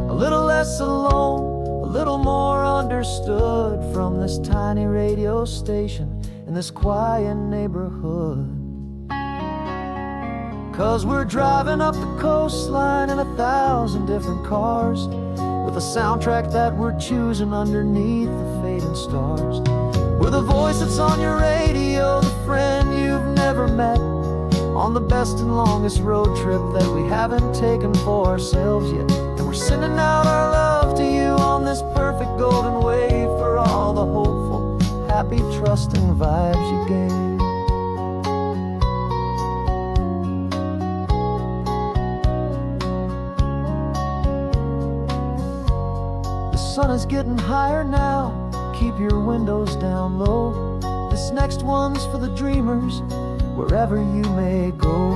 a little less alone, a little more understood from this tiny radio station in this quiet neighborhood. 'Cause we're driving up the coastline in 1,000 different cars, with a soundtrack that we're choosing underneath the fading stars. We're the voice that's on your radio, the friend you've never met, on the best and longest road trip that we haven't taken for ourselves yet. And we're sending out our love to you on this perfect golden wave for all the hopeful, happy, trusting vibes you gave. The sun is getting higher now, keep your windows down low. This next one's for the dreamers, wherever you may go.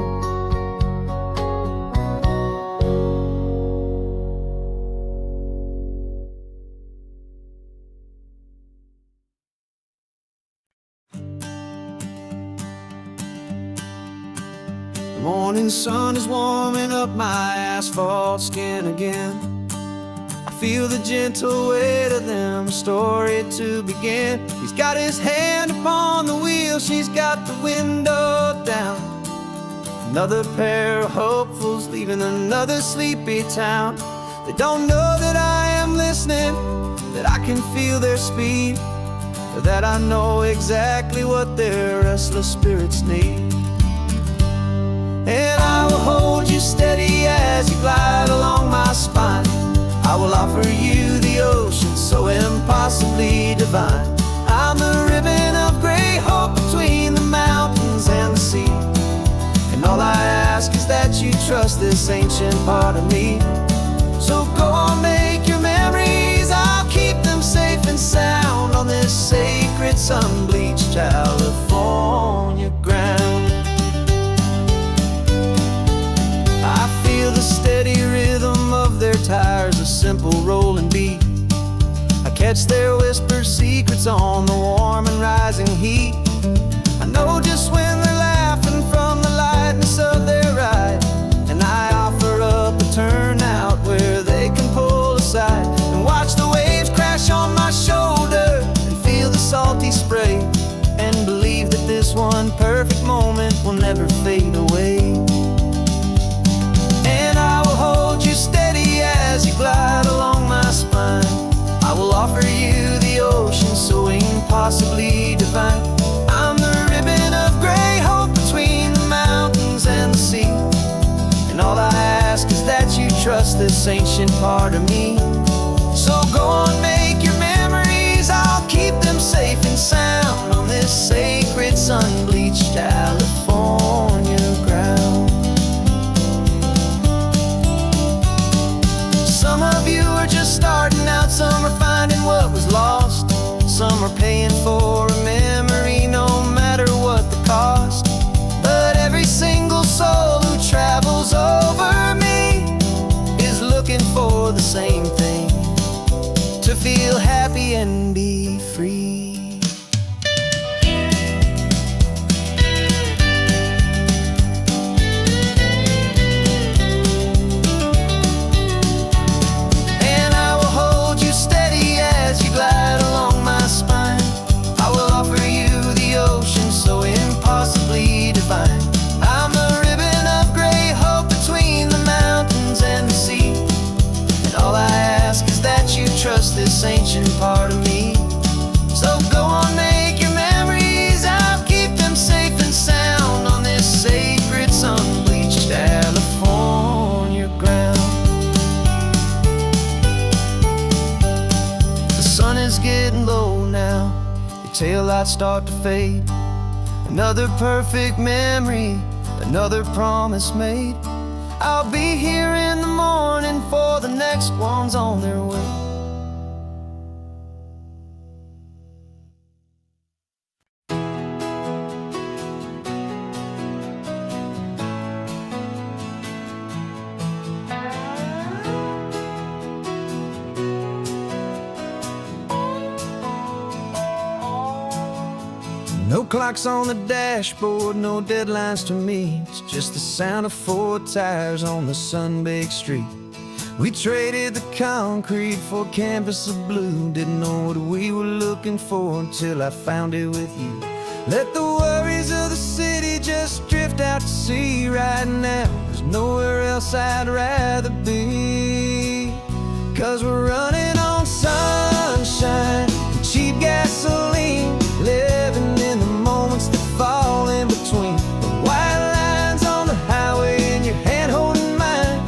The morning sun is warming up my asphalt skin again. I feel the gentle weight of them, story to begin. He's got his hand upon the wheel, she's got the window down. Another pair of hopefuls leaving another sleepy town. They don't know that I am listening, that I can feel their speed, or that I know exactly what their restless spirits need. And I will hold you steady as you glide along my spine. I will offer you the ocean so impossibly divine. I'm the ribbon of gray hope between the mountains and the sea. And all I ask is that you trust this ancient part of me. So go on, make your memories, I'll keep them safe and sound on this sacred sun-bleached California ground. I feel the steady rhythm of their tires, a simple rolling beat. I catch their whispered secrets on the warm and rising heat. I know just when they're laughing from the lightness of their ride, and I offer up a turnout where they can pull aside and watch the waves crash on my shoulder and feel the salty spray, and believe that this one perfect moment will never fade away. And I will hold you steady as you glide along my spine. I will offer you the ocean so impossibly divine. I'm the ribbon of gray hope between the mountains and the sea. And all I ask is that you trust this ancient part of me. So go on, make your memories, I'll keep them safe and sound on this sacred sun-bleached California ground. Some of you are just starting out, some are finding what was lost, some are paying for a memory no matter what the cost. But every single soul who travels over me is looking for the same thing, to feel happy and be free. Glide along my spine. I will offer you the ocean so impossibly divine. I'm the ribbon of gray hope between the mountains and the sea. And all I ask is that you trust this ancient part of me. So go on, make your memories, I'll keep them safe and sound on this sacred sun-bleached California ground. Is getting low now, your taillights start to fade. Another perfect memory, another promise made. I'll be here in the morning for the next ones on their way. No clocks on the dashboard, no deadlines to meet. It's just the sound of 4 tires on the sun-baked street. We traded the concrete for a canvas of blue. Didn't know what we were looking for until I found it with you. Let the worries of the city just drift out to sea right now. There's nowhere else I'd rather be. 'Cause we're running on sunshine and cheap gasoline, living in the moments that fall in between. The white lines on the highway and your hand holding mine,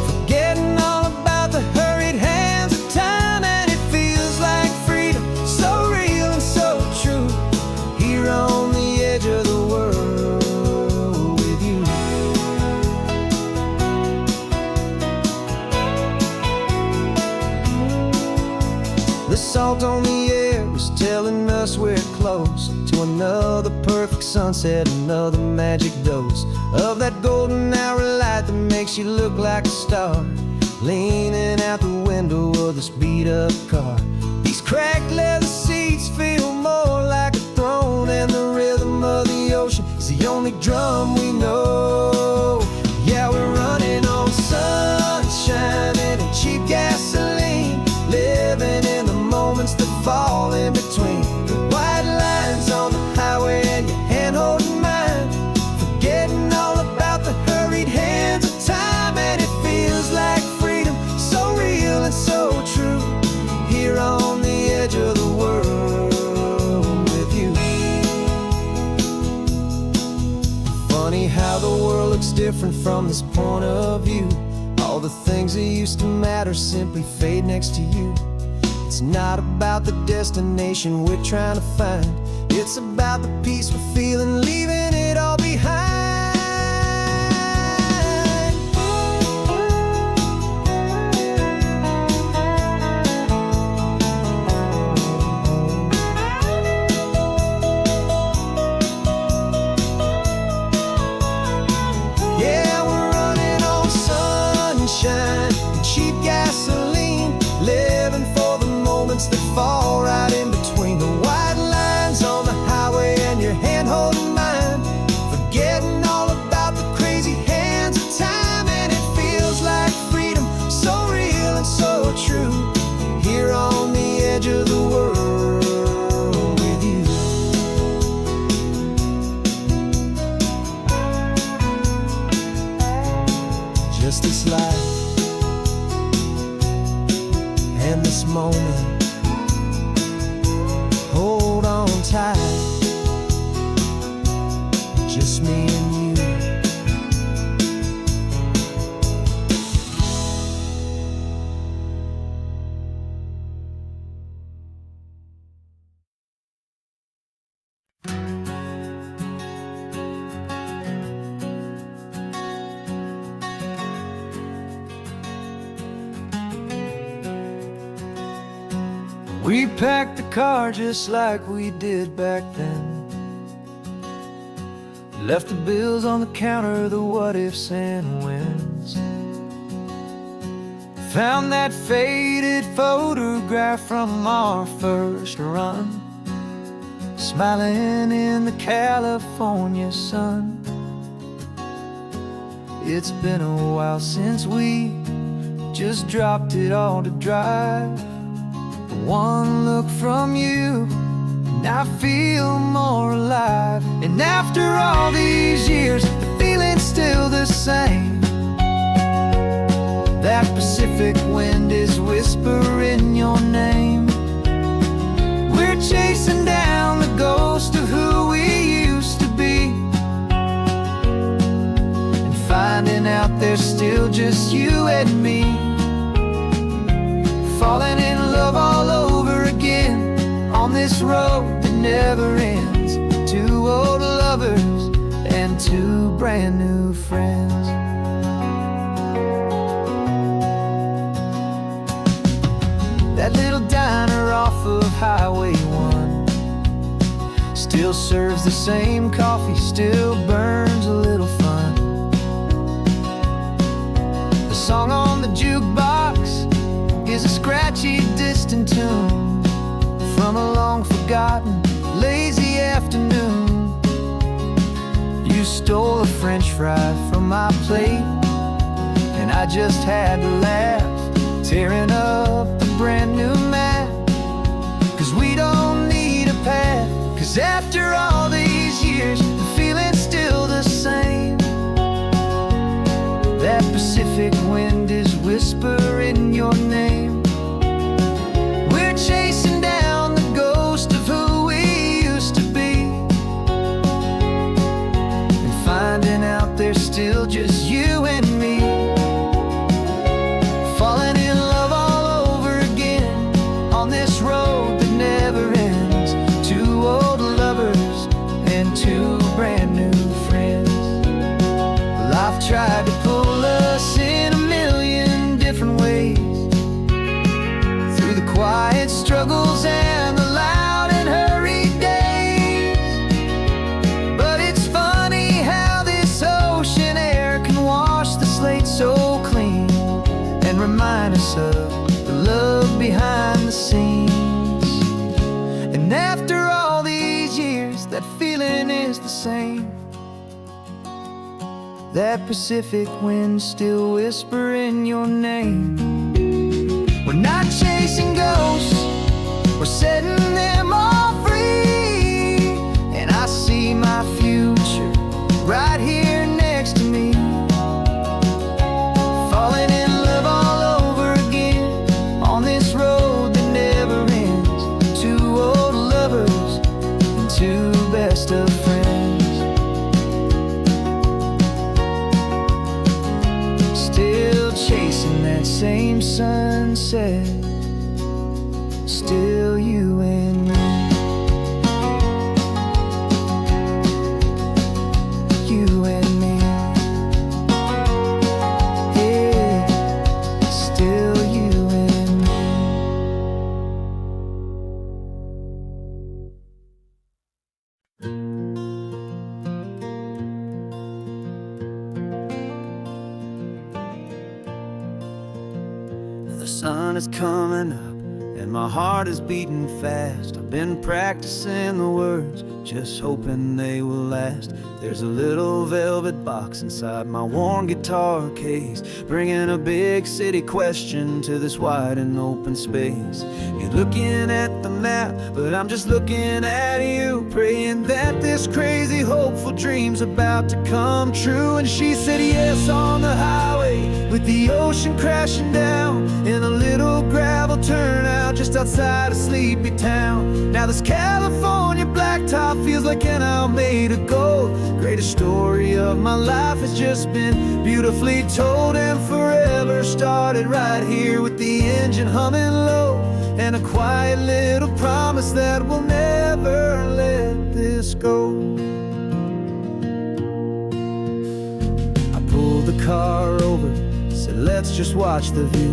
forgetting all about the hurried hands of time. And it feels like freedom, so real and so true, here on the edge of the world with you. The salt on the air is telling us we're close to another perfect sunset, another magic dose of that golden hour light that makes you look like a star, leaning out the window of this beat-up car. These cracked leather seats feel more like a throne, and the rhythm of the ocean is the only drum we know. Yeah, we're running on sunshine and cheap gasoline, living in the moments that fall in between. The white lines on the highway and your hand holding mine, forgetting all about the hurried hands of time. And it feels like freedom, so real and so true, here on the edge of the world with you. Funny how the world looks different from this point of view. All the things that used to matter simply fade next to you. It's not about the destination we're trying to find, it's about the peace we're feeling, leaving it all behind. Yeah, we're running on sunshine and cheap gasoline, living for the moments that fall right in between. The white lines on the highway and your hand holding mine, forgetting all about the crazy hands of time. And it feels like freedom, so real and so true, here on the edge of the world with you. Just this life and this moment, hold on tight, just me and you. We packed the car just like we did back then, left the bills on the counter, the what-ifs and whens. Found that faded photograph from our first run, smiling in the California sun. It's been a while since we just dropped it all to drive. One look from you and I feel more alive. And after all these years, the feeling's still the same. That Pacific wind is whispering your name. We're chasing down the ghost of who we used to be, and finding out there's still just you and me. Falling in love all over again on this road that never ends. 2 old lovers and 2 brand new friends. That little diner off of Highway 1 still serves the same coffee, still burns a little fun. The song on the jukebox is a scratchy, distant tune from a long forgotten, lazy afternoon. French fry from my plate, and I just had to laugh, tearing up the brand new map. Cause we don't need a path, cause after all these years, the feeling's still the same. That Pacific wind is whispering your name. We're chasing down the ghost of who we used to be, and finding out there's still just you and me. Falling in love all over again on this road that never ends. Two old lovers and two brand new friends. Life tried to pull us in a million different ways, through the quiet struggles and the loud and hurried days. But it's funny how this ocean air can wash the slate so clean, and remind us of the love behind the scenes. And after all these years, that feeling is the same. That Pacific wind still whispering your name. We're not chasing ghosts, we're setting them all free. And I see my future right here next to me. Falling in love all over again on this road that never ends. Two old lovers and two best of friends. Still chasing that same sunset, still you and me. You and me. Yeah, still you and me. The sun is coming up and my heart is beating fast. I've been practicing the words, just hoping they will last. There's a little velvet box inside my worn guitar case, bringing a big city question to this wide and open space. You're looking at the map, but I'm just looking at you, praying that this crazy hopeful dream's about to come true. And she said yes on the highway, with the ocean crashing down in a little gravel turnout just outside a sleepy town. Now this California blacktop feels like an isle made of gold. Greatest story of my life has just been beautifully told, and forever started right here with the engine humming low, and a quiet little promise that we'll never let this go. I pulled the car over, said let's just watch the view.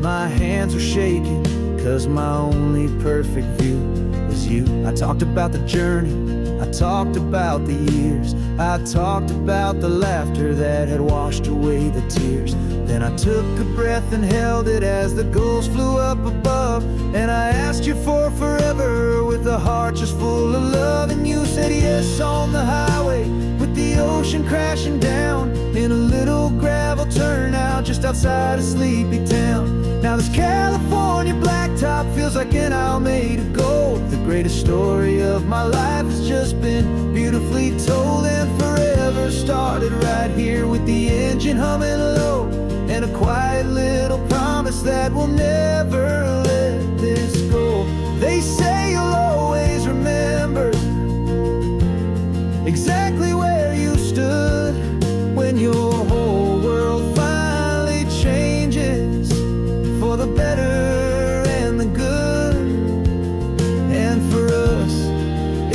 My hands were shaking, cause my only perfect view was you. I talked about the journey, I talked about the years, I talked about the laughter that had washed away the tears. Then I took a breath and held it as the gulls flew up above, and I asked you for forever with a heart just full of love. And you said yes on the highway, with the ocean crashing down in a little gravel turnout just outside a sleepy town. Now this California blacktop feels like an isle made of gold. The greatest story of my life has just been beautifully told, and forever started right here with the engine humming low, and a quiet little promise that we'll never let this go. They say you'll always remember exactly where you stood when your whole world finally changes for the better and the good. And for us,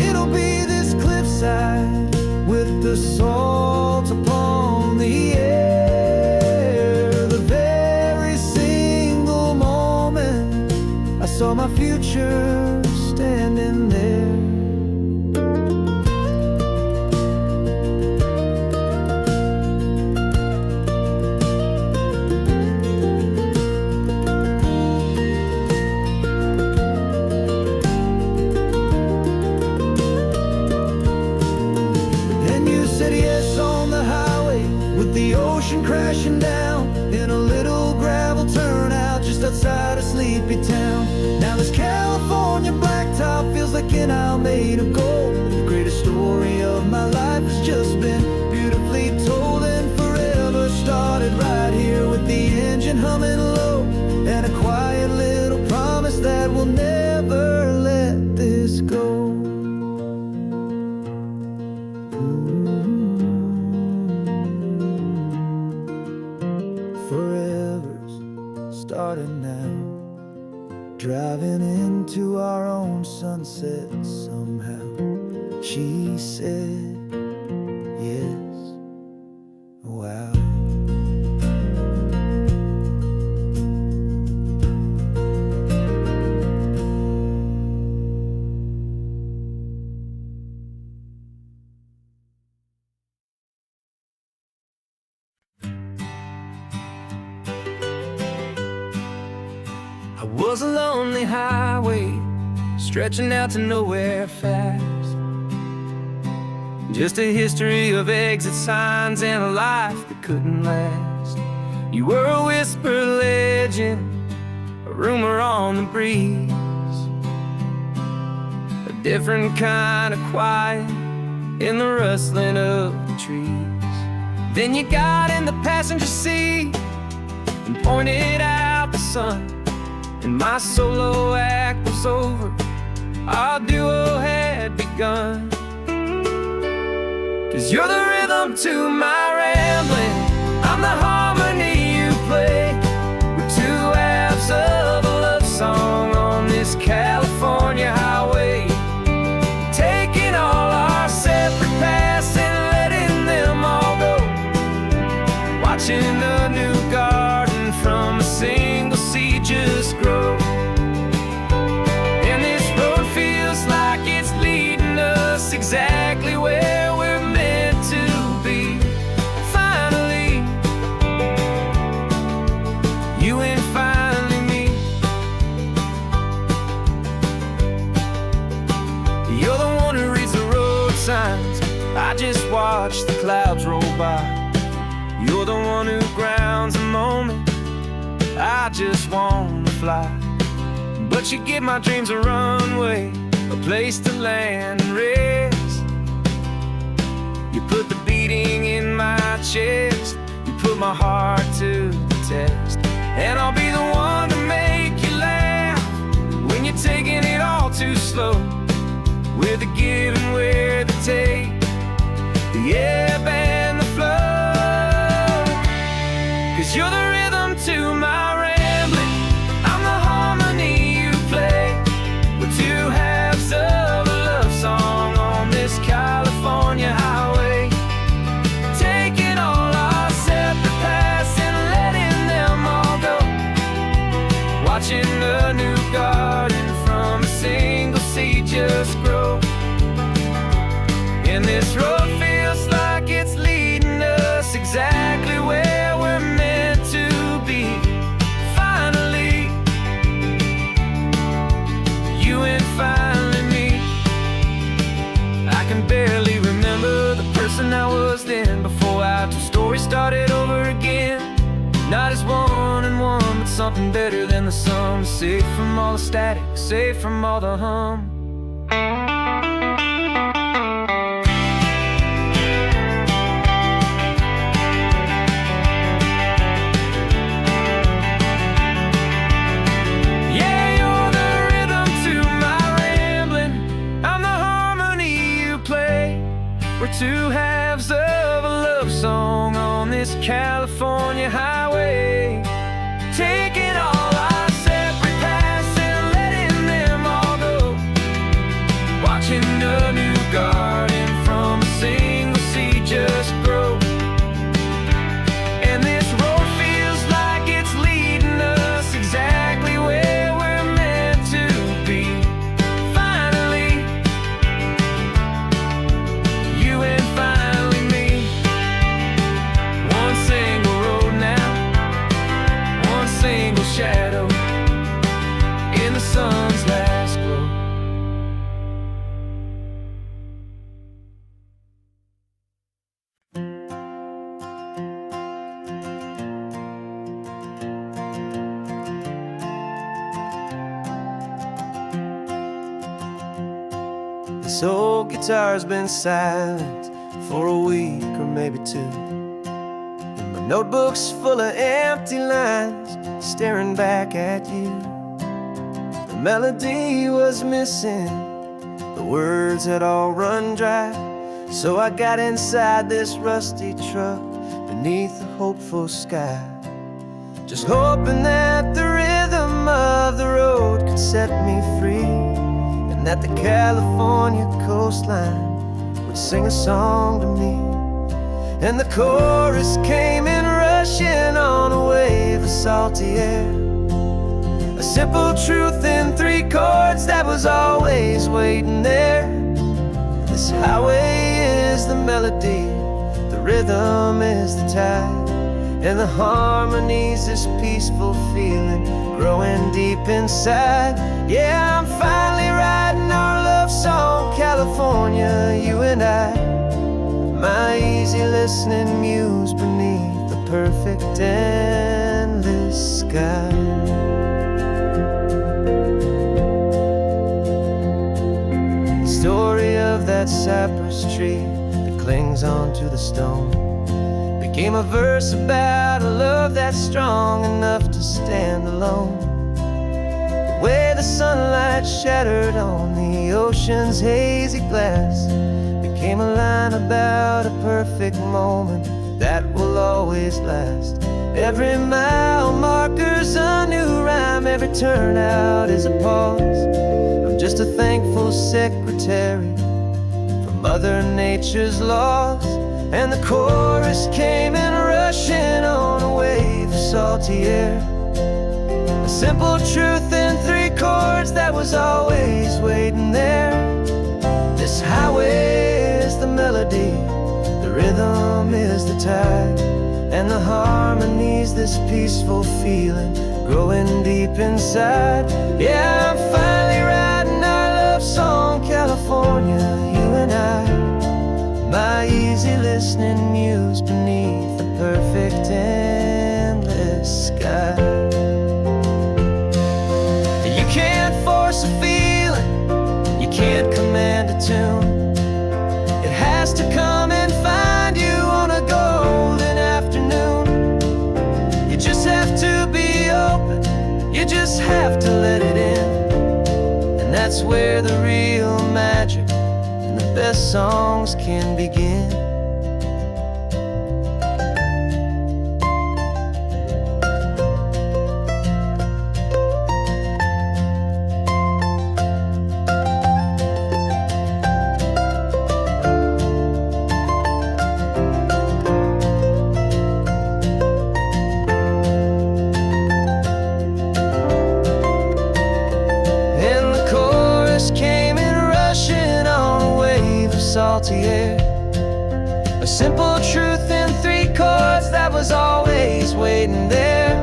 it'll be this cliffside with the salt upon the air. The very single moment I saw my future standing there. Said yes on the highway, crashing down in a little gravel turnout just outside of sleepy town. Now this California blacktop feels like an isle made of gold. The greatest story of my life has just been beautifully told, and forever started right here with the engine humming low, and a quiet little promise that we'll never let this go. Forever's started now, driving into our own sunset somehow. She said yes, wow. I was a lonely highway, stretching out to nowhere fast. Just a history of exit signs and a life that couldn't last. You were a whisper legend, a rumor on the breeze, a different kind of quiet in the rustling of the trees. Then you got in the passenger seat and pointed out the sun, and my solo act was over, our duo had begun. 'Cause you're the rhythm to my rambling, I'm the harmony you play. We're two halves of a love song on this California highway, taking all our separate paths and letting them all go, watching a new garden from a single seed just grow. And this road feels like it's leading us exactly where we're meant to be. Finally, you and finally me. You're the one who reads the road signs, I just watch the clouds roll by. You're the one who grounds the moment, I just wanna fly. But you give my dreams a runway, a place to land and rest. You put the beating in my chest, you put my heart to the test. And I'll be the one to make you laugh when you're taking it all too slow. We're the give and we're the take, the ebb and the flow. 'Cause you're the rhythm to my rambling, I'm the harmony you play. We're two halves of a love song on this California highway, taking all our separate paths and letting them all go, watching a new garden from a single seed just grow. And this road feels like it's leading us exactly where we're meant to be. Finally, you and finally me. I can barely remember the person I was then, before our two stories started over again. Not as one and one, but something better than the sum. Safe from all the static, safe from all the hum. We're two halves of a love song on this California highway, taking all our separate paths and letting them all go, watching a new garden from a single seed just grow. And this road feels like it's leading us exactly where we're meant to be. Finally, you and finally me. One single road now, one single This old guitar's been silent for a week or maybe two, and my notebook's full of empty lines staring back at you. The melody was missing, the words had all run dry, so I got inside this rusty truck beneath a hopeful sky, just hoping that the rhythm of the road could set me free, and that the California coastline would sing a song to me. And the chorus came in rushing on a wave of salty air, a simple truth in 3 chords that was always waiting there. This highway is the melody, the rhythm is the tide, and the harmony's this peaceful feeling growing deep inside. Yeah, I'm finally writing our love song, California, you and I, my easy listening muse beneath the perfect endless sky. The story of that cypress tree that clings onto the stone became a verse about a love that's strong enough to stand alone. The way the sunlight shattered on the ocean's hazy glass became a line about a perfect moment that will always last. Every mile marker's a new rhyme, every turnout is a pause. I'm just a thankful secretary for Mother Nature's laws. And the chorus came in rushing on a wave of salty air, a simple truth in 3 chords that was always waiting there. This highway is the melody, the rhythm is the tide, and the harmony's this peaceful feeling growing deep inside. Yeah, I'm finally writing our love song, California, you and I, my easy listening muse beneath the perfect endless sky. You can't force a feeling, you can't command a tune. It has to come and find you on a golden afternoon. You just have to be open, you just have to let it in, and that's where the real magic and the best songs can begin. Salty air, a simple truth in 3 chords that was always waiting there.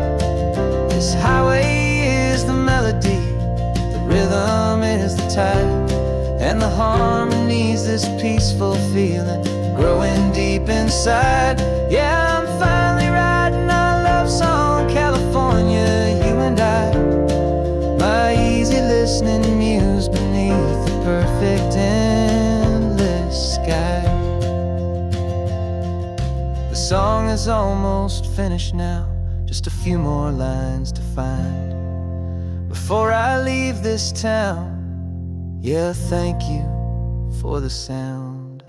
This highway is the melody, the rhythm is the tide, and the harmony's this peaceful feeling growing deep inside. Yeah, I'm finally writing our love song, California, you and I, my easy listening muse beneath the perfect sky. The song is almost finished now, just a few more lines to find before I leave this town. Yeah, thank you for the sound.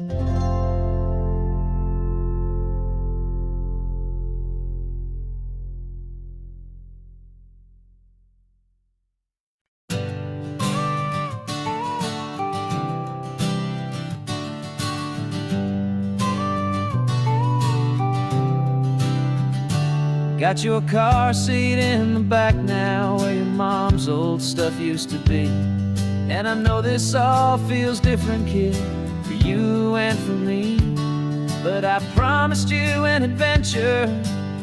Got your car seat in the back now, where your mom's old stuff used to be. And I know this all feels different, kid, for you and for me. But I promised you an adventure,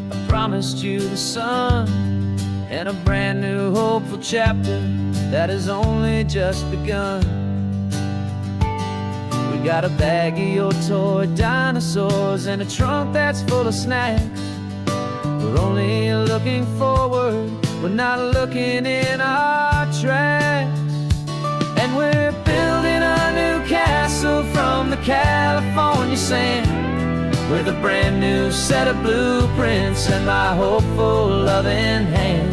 I promised you the sun, and a brand new hopeful chapter that has only just begun. We got a bag of your toy dinosaurs and a trunk that's full of snacks. We're only looking forward, we're not looking in our tracks. And And we're building a new castle from the California sand, with a brand new set of blueprints and my hopeful loving hand.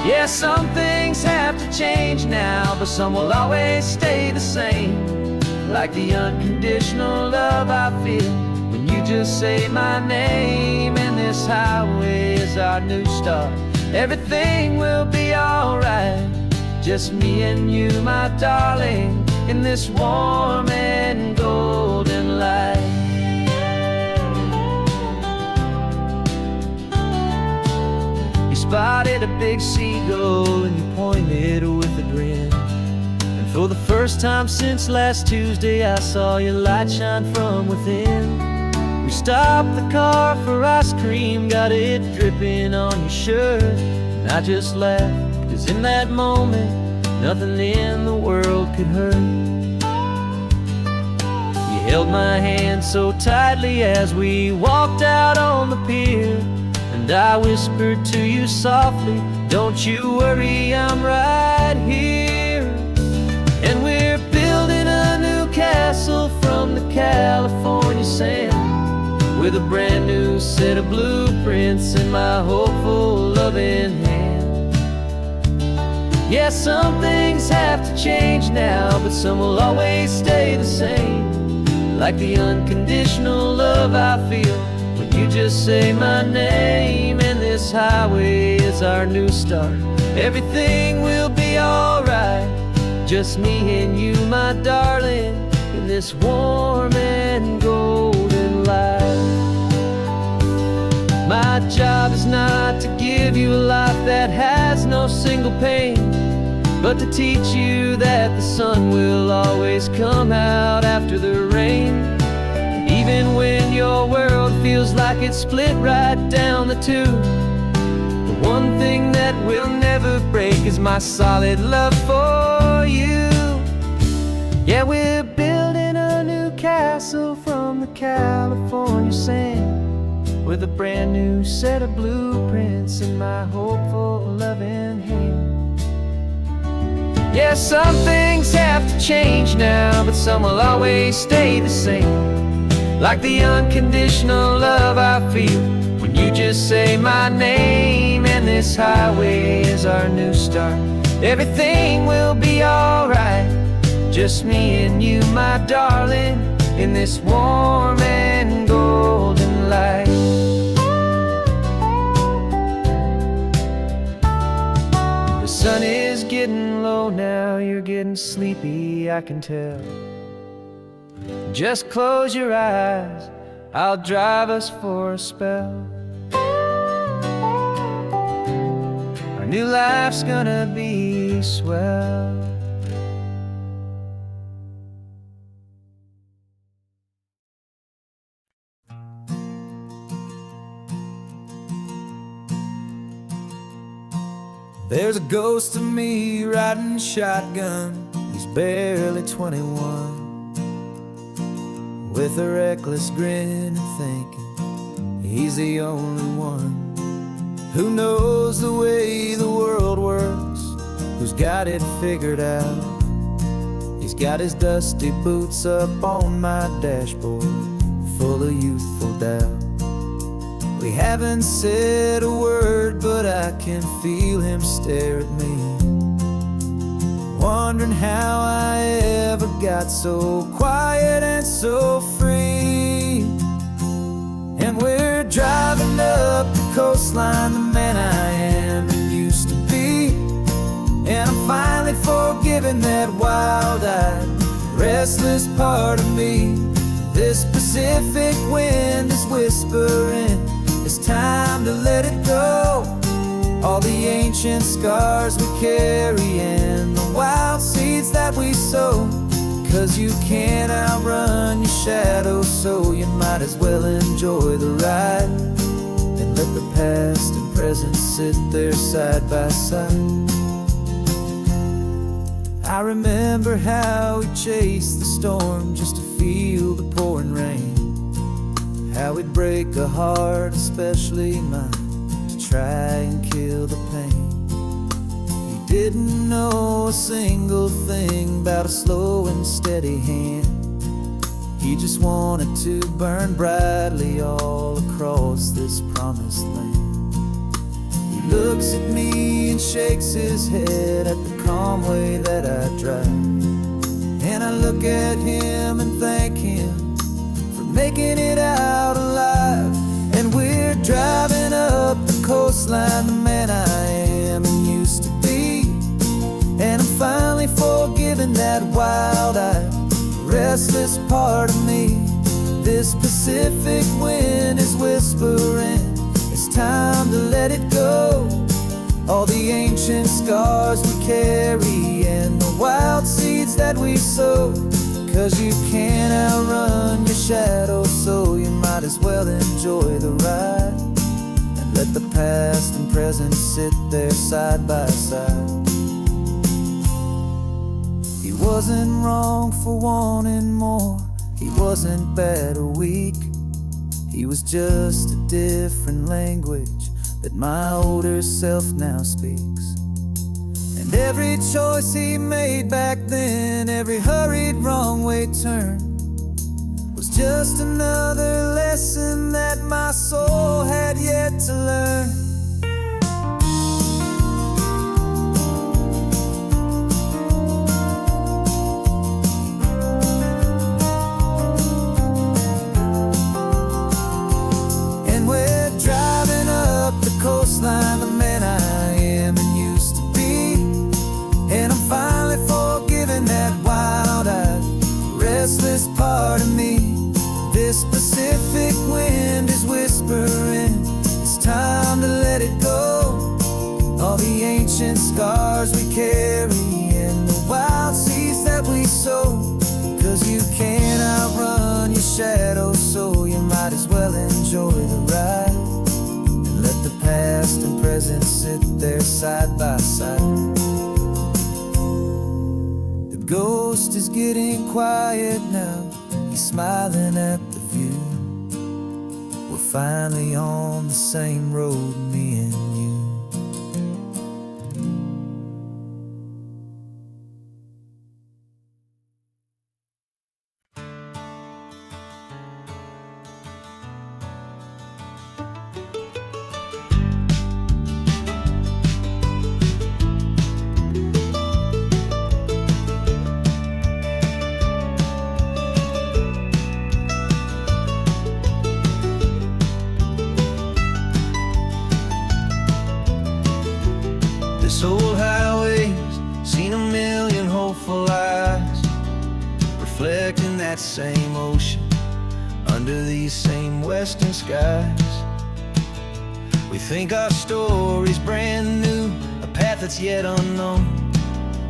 Yeah, some things have to change now, but some will always stay the same, like the unconditional love I feel when you just say my name. And this highway is our new start. Everything will be alright, just me and you, my darling, in this warm and golden light. You spotted a big seagull and you pointed with a grin, and for the first time since last Tuesday I saw your light shine from within. We stopped the car for ice cream, got it dripping on your shirt, and I just laughed, 'cause in that moment nothing in the world could hurt. You held my hand so tightly as we walked out on the pier, and I whispered to you softly, don't you worry, I'm right here. And we're building a new castle from the California sand, with a brand new set of blueprints in my hopeful loving hand. Yeah, some things have to change now, but some will always stay the same, like the unconditional love I feel when you just say my name. And this highway is our new start. Everything will be alright, just me and you, my darling, in this warm and golden light. My job is not to give you a life that has no single pain, but to teach you that the sun will always come out after the rain. Even when your world feels like it's split right down the two, the one thing that will never break is my solid love for you. Yeah, we're building a new castle from the California sand, with a brand new set of blueprints in my hopeful loving hand. Yeah, some things have to change now, but some will always stay the same, like the unconditional love I feel when you just say my name. And this highway is our new start. Everything will be alright, just me and you, my darling, in this warm and golden light. The sun is getting low now, you're getting sleepy, I can tell. Just close your eyes, I'll drive us for a spell. Our new life's gonna be swell. There's a ghost of me riding shotgun. He's barely 21, with a reckless grin and thinking he's the only one who knows the way the world works, who's got it figured out. He's got his dusty boots up on my dashboard, full of youthful doubt. We haven't said a word, but I can feel him stare at me, wondering how I ever got so quiet and so free. And we're driving up the coastline, the man I am and used to be, and I'm finally forgiving that wild-eyed, restless part of me. This Pacific wind is whispering, it's time to let it go. All the ancient scars we carry and the wild seeds that we sow, 'cause you can't outrun your shadow, so you might as well enjoy the ride and let the past and present sit there side by side. I remember how we chased the storm just to feel the pouring rain, how we'd break a heart, especially mine, to try and kill the pain. You Didn't know a single thing about a slow and steady hand. He just wanted to burn brightly all across this promised land. He looks at me and shakes his head at the calm way that I drive. And I look at him and thank him for making it out alive. And we're driving up the coastline, the man I am and used to be. And I'm finally forgiving that wild-eyed, restless part of me. This Pacific wind is whispering, it's time to let it go. All the ancient scars we carry and the wild seeds that we sow. 'Cause you can't outrun your shadow, so you might as well enjoy the ride. And let the past and present sit there side by side. He wasn't wrong for wanting more. He wasn't bad or weak. He was just a different language that my older self now speaks. And every choice he made back then, every hurried wrong way turn, was just another lesson that my soul had yet to learn. Coastline, the man I am and used to be. And I'm finally forgiving that wild-eyed, restless part of me. This Pacific wind is whispering, it's time to let it go. All the ancient scars we carry and the wild seeds that we sow. 'Cause you can't outrun your shadow, so you might as well enjoy the ride. Let the past and present sit there side by side. The ghost is getting quiet now. He's smiling at the view. We're finally on the same road, me and you. This old highway's seen a million hopeful eyes, reflecting that same ocean under these same western skies. We think our story's brand new, a path that's yet unknown,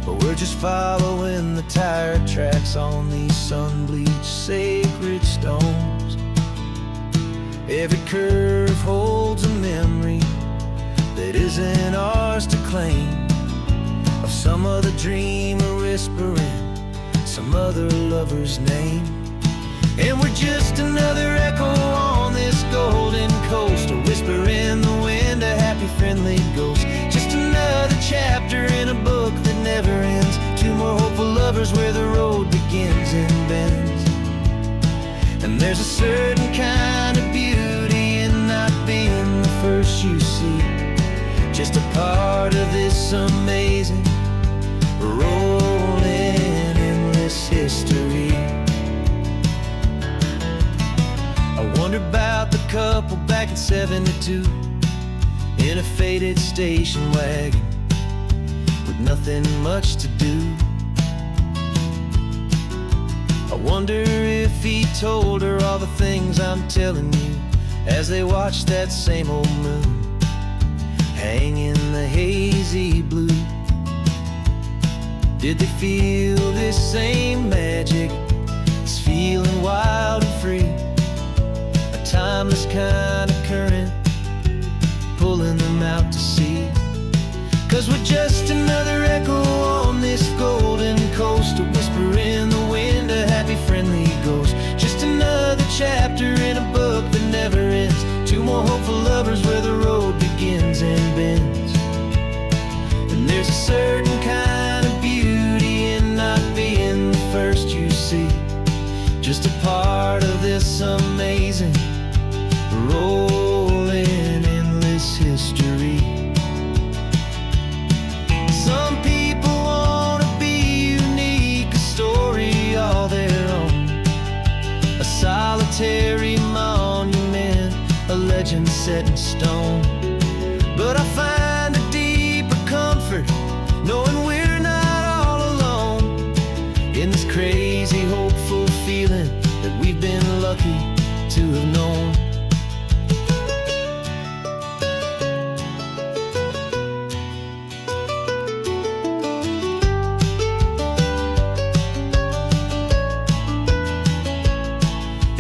but we're just following the tire tracks on these sun-bleached sacred stones. Every curve holds a memory that isn't ours to claim, of some other dreamer whispering some other lover's name. And we're just another echo on this golden coast, a whisper in the wind, a happy friendly ghost. Just another chapter in a book that never ends. Two more hopeful lovers where the road begins and bends. And there's a certain kind of beauty in not being the first you see, just a part of this amazing, rolling, endless history. I wonder about the couple back in '72 in a faded station wagon with nothing much to do. I wonder if he told her all the things I'm telling you as they watched that same old moon hang in the hazy blue. Did they feel this same magic, this feeling wild and free, a timeless kind of current pulling them out to sea? 'Cause we're just another echo on this golden coast, a whisper in the wind, a happy friendly ghost. Just another chapter in a book that never ends. Two more hopeful lovers where the road begins and bends. And there's a certain kind of beauty in not being the first you see. Just a part of this amazing, rolling, endless history. Some people want to be unique, a story all their own, a solitary monument, a legend set in stone. But I find a deeper comfort knowing we're not all alone in this crazy, hopeful feeling that we've been lucky to have known.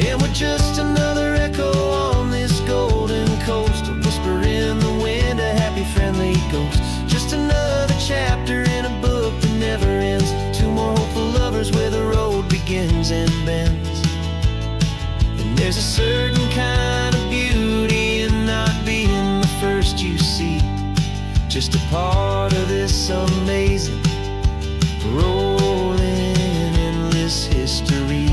And we're just another echo on this golden coast, a whisper in the wind, a happy, friendly ghost. Just another chapter in a book that never ends. Two more hopeful lovers where the road begins and bends. And there's a certain kind of beauty in not being the first you see. Just a part of this amazing, rolling, endless history.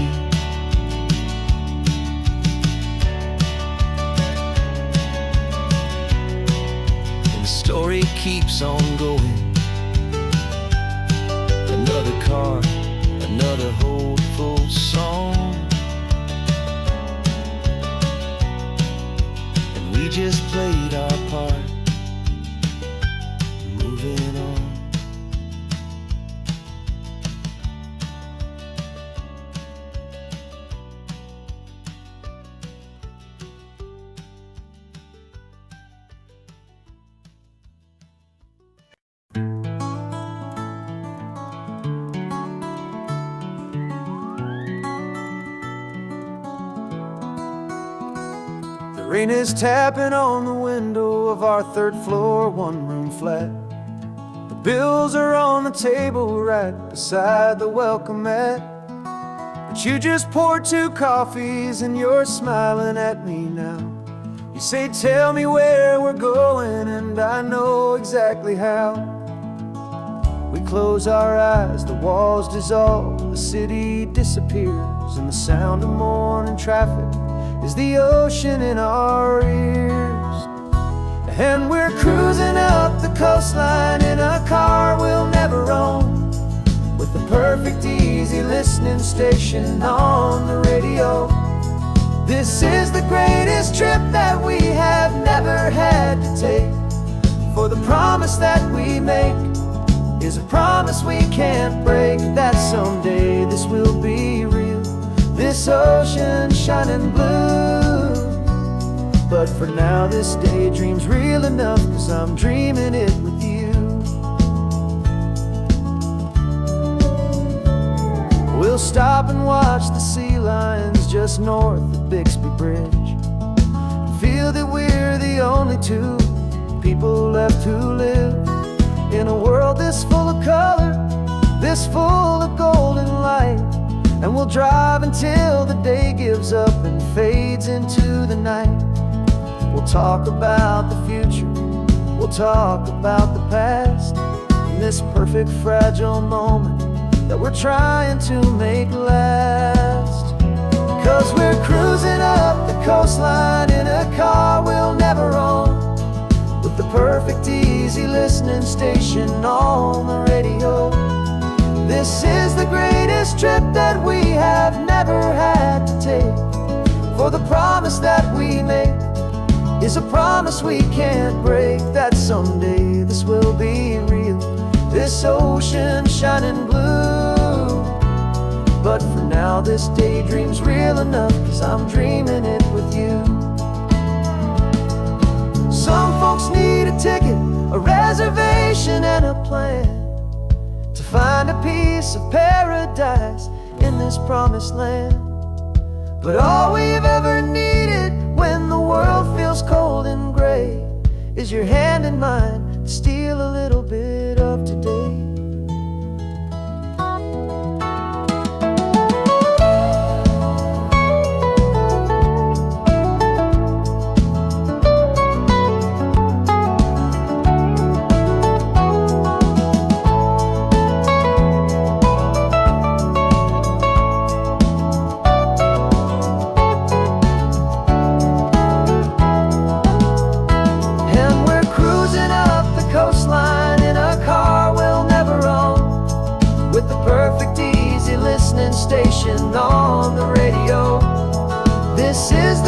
Story keeps on going. Another car, another hopeful song, and we just played our part, moving on. Rain is tapping on the window of our third floor, one-room flat. The bills are on the table right beside the welcome mat. But you just poured 2 coffees and you're smiling at me now. You say, tell me where we're going, and I know exactly how. We close our eyes, the walls dissolve, the city disappears, and the sound of morning traffic is the ocean in our ears. And we're cruising up the coastline in a car we'll never own, with the perfect easy listening station on the radio. This is the greatest trip that we have never had to take, for the promise that we make is a promise we can't break, that someday this will be real, this ocean shining blue. But for now this daydream's real enough, 'cause I'm dreaming it with you. We'll stop and watch the sea lions just north of Bixby Bridge, and feel that we're the only 2 people left who live in a world this full of color, this full of golden light. And we'll drive until the day gives up and fades into the night. We'll talk about the future, we'll talk about the past, in this perfect fragile moment that we're trying to make last. 'Cause we're cruising up the coastline in a car we'll never own, with the perfect easy listening station on the radio. This is the greatest trip that we have never had to take, for the promise that we make is a promise we can't break, that someday this will be real, this ocean shining blue. But for now this daydream's real enough, 'cause I'm dreaming it with you. Some folks need a ticket, a reservation and a plan, to find a piece of paradise in this promised land. But all we've ever needed when the world feels cold and gray is your hand in mine to steal a little bit of today.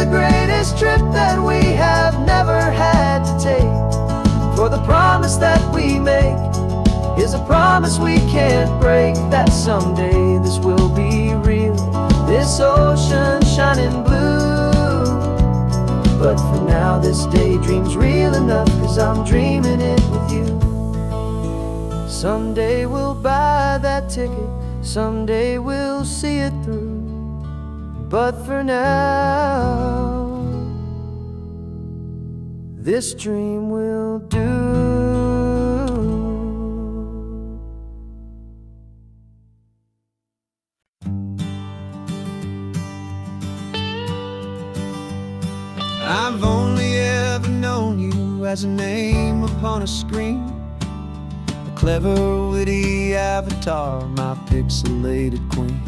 greatest trip that we have never had to take. For the promise that we make is a promise we can't break, that someday this will be real, this ocean shining blue. But for now this daydream's real enough, 'cause I'm dreaming it with you. Someday we'll buy that ticket, someday we'll see it through. But for now, this dream will do. I've only ever known you as a name upon a screen, a clever, witty avatar, my pixelated queen.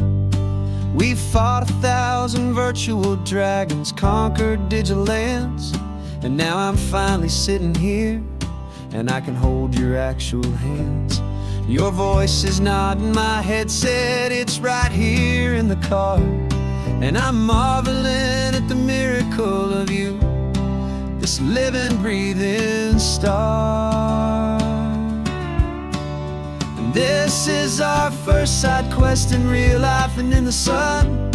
We fought 1,000 virtual dragons, conquered digital lands, and now I'm finally sitting here, and I can hold your actual hands. Your voice is not in my headset, it's right here in the car, and I'm marveling at the miracle of you, this living, breathing star. And this is our first side quest in real life and in the sun.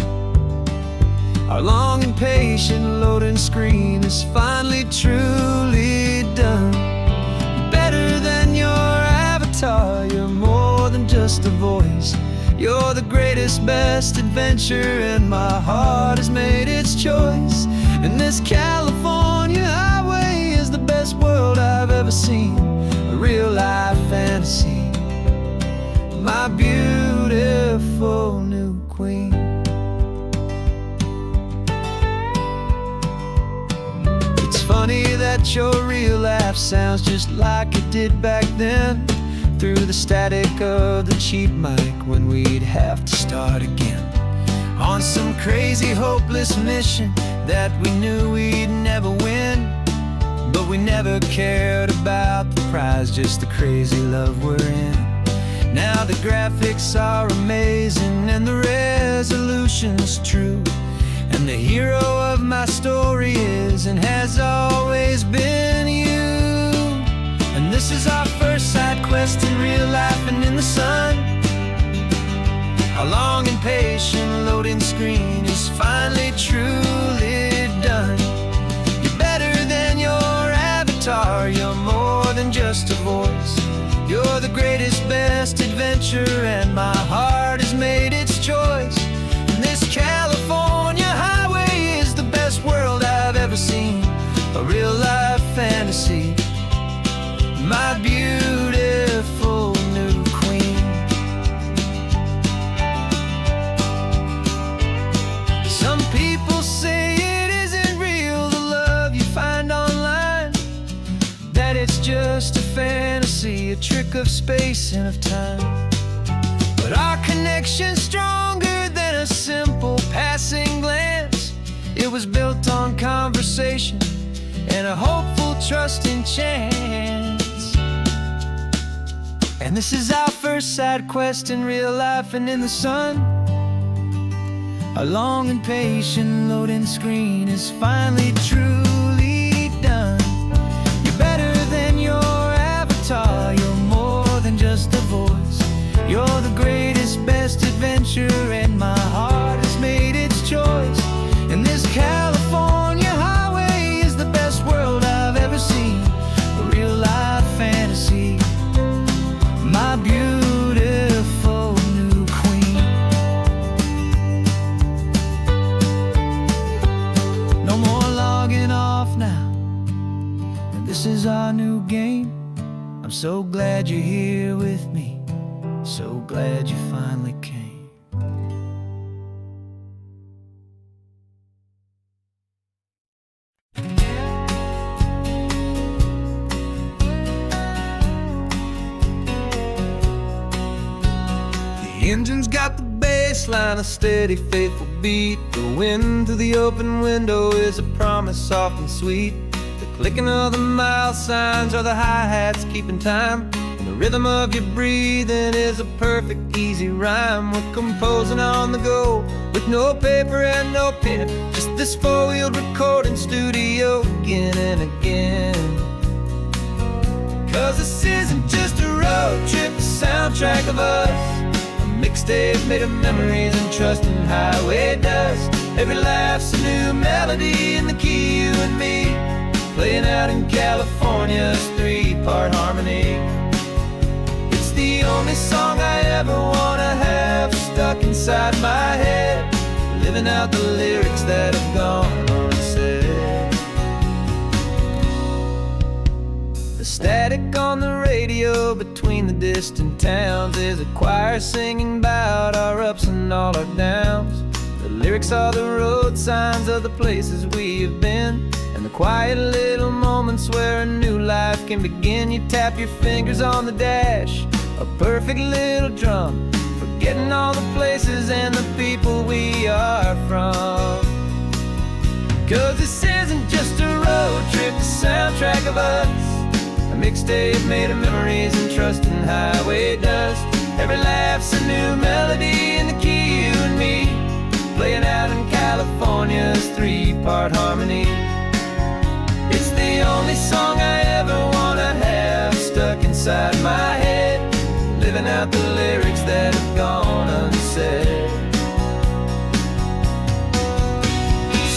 Our long and patient loading screen is finally truly done. Better than your avatar, you're more than just a voice. You're the greatest, best adventure, and my heart has made its choice. And this California highway is the best world I've ever seen, a real life fantasy, my beautiful new queen. It's funny that your real laugh sounds just like it did back then, through the static of the cheap mic when we'd have to start again, on some crazy hopeless mission that we knew we'd never win. But we never cared about the prize, just the crazy love we're in. Now the graphics are amazing and the resolution's true, and the hero of my story is and has always been you. And this is our first side quest in real life and in the sun. Our long and patient loading screen is finally truly done. You're better than your avatar, you're more than just a voice. You're the greatest, best adventure, and my heart has made its choice. And this California highway is the best world I've ever seen, a real life fantasy, my beautiful new queen. Some people say it isn't real, the love you find online, that it's just a fantasy, a trick of space and of time. But our connection's stronger than a simple passing glance. It was built on conversation and a hopeful, trusting chance. And this is our first side quest in real life and in the sun. Our long and patient loading screen is finally truly done. You're better than your avatar, you're more than just a voice. You're the greatest, best adventure, and my heart has made its choice. And this California highway is the best world I've ever seen, a real life fantasy, my beautiful new queen. No more logging off now, and this is our new game. I'm so glad you're here with me, so glad you finally came. The engine's got the bass line, a steady, faithful beat. The wind through the open window is a promise soft and sweet. The clicking of the mile signs are the hi-hats keeping time, and the rhythm of your breathing is a perfect, easy rhyme. We're composing on the go with no paper and no pen, just the this four-wheeled recording studio again and again. 'Cause this isn't just a road trip, the soundtrack of us. A mixtape made of memories and trust in highway dust. Every laugh's a new melody in the key, you and me, playing out in California's three-part harmony. It's the only song I ever wanna have stuck inside my head, living out the lyrics that have gone unsaid. The static on the radio between the distant towns is a choir singing about our ups and all our downs. The lyrics are the road signs of the places we have been, and the quiet little moments where a new life can begin. You tap your fingers on the dash, a perfect little drum, forgetting all the places and the people we are from. 'Cause this isn't just a road trip, the soundtrack of us. A mixtape made of memories and trust in highway dust. Every laugh's a new melody in the key, you and me, playing out in California's three-part harmony. It's the only song I ever wanna have stuck inside my head, living out the lyrics that have gone unsaid.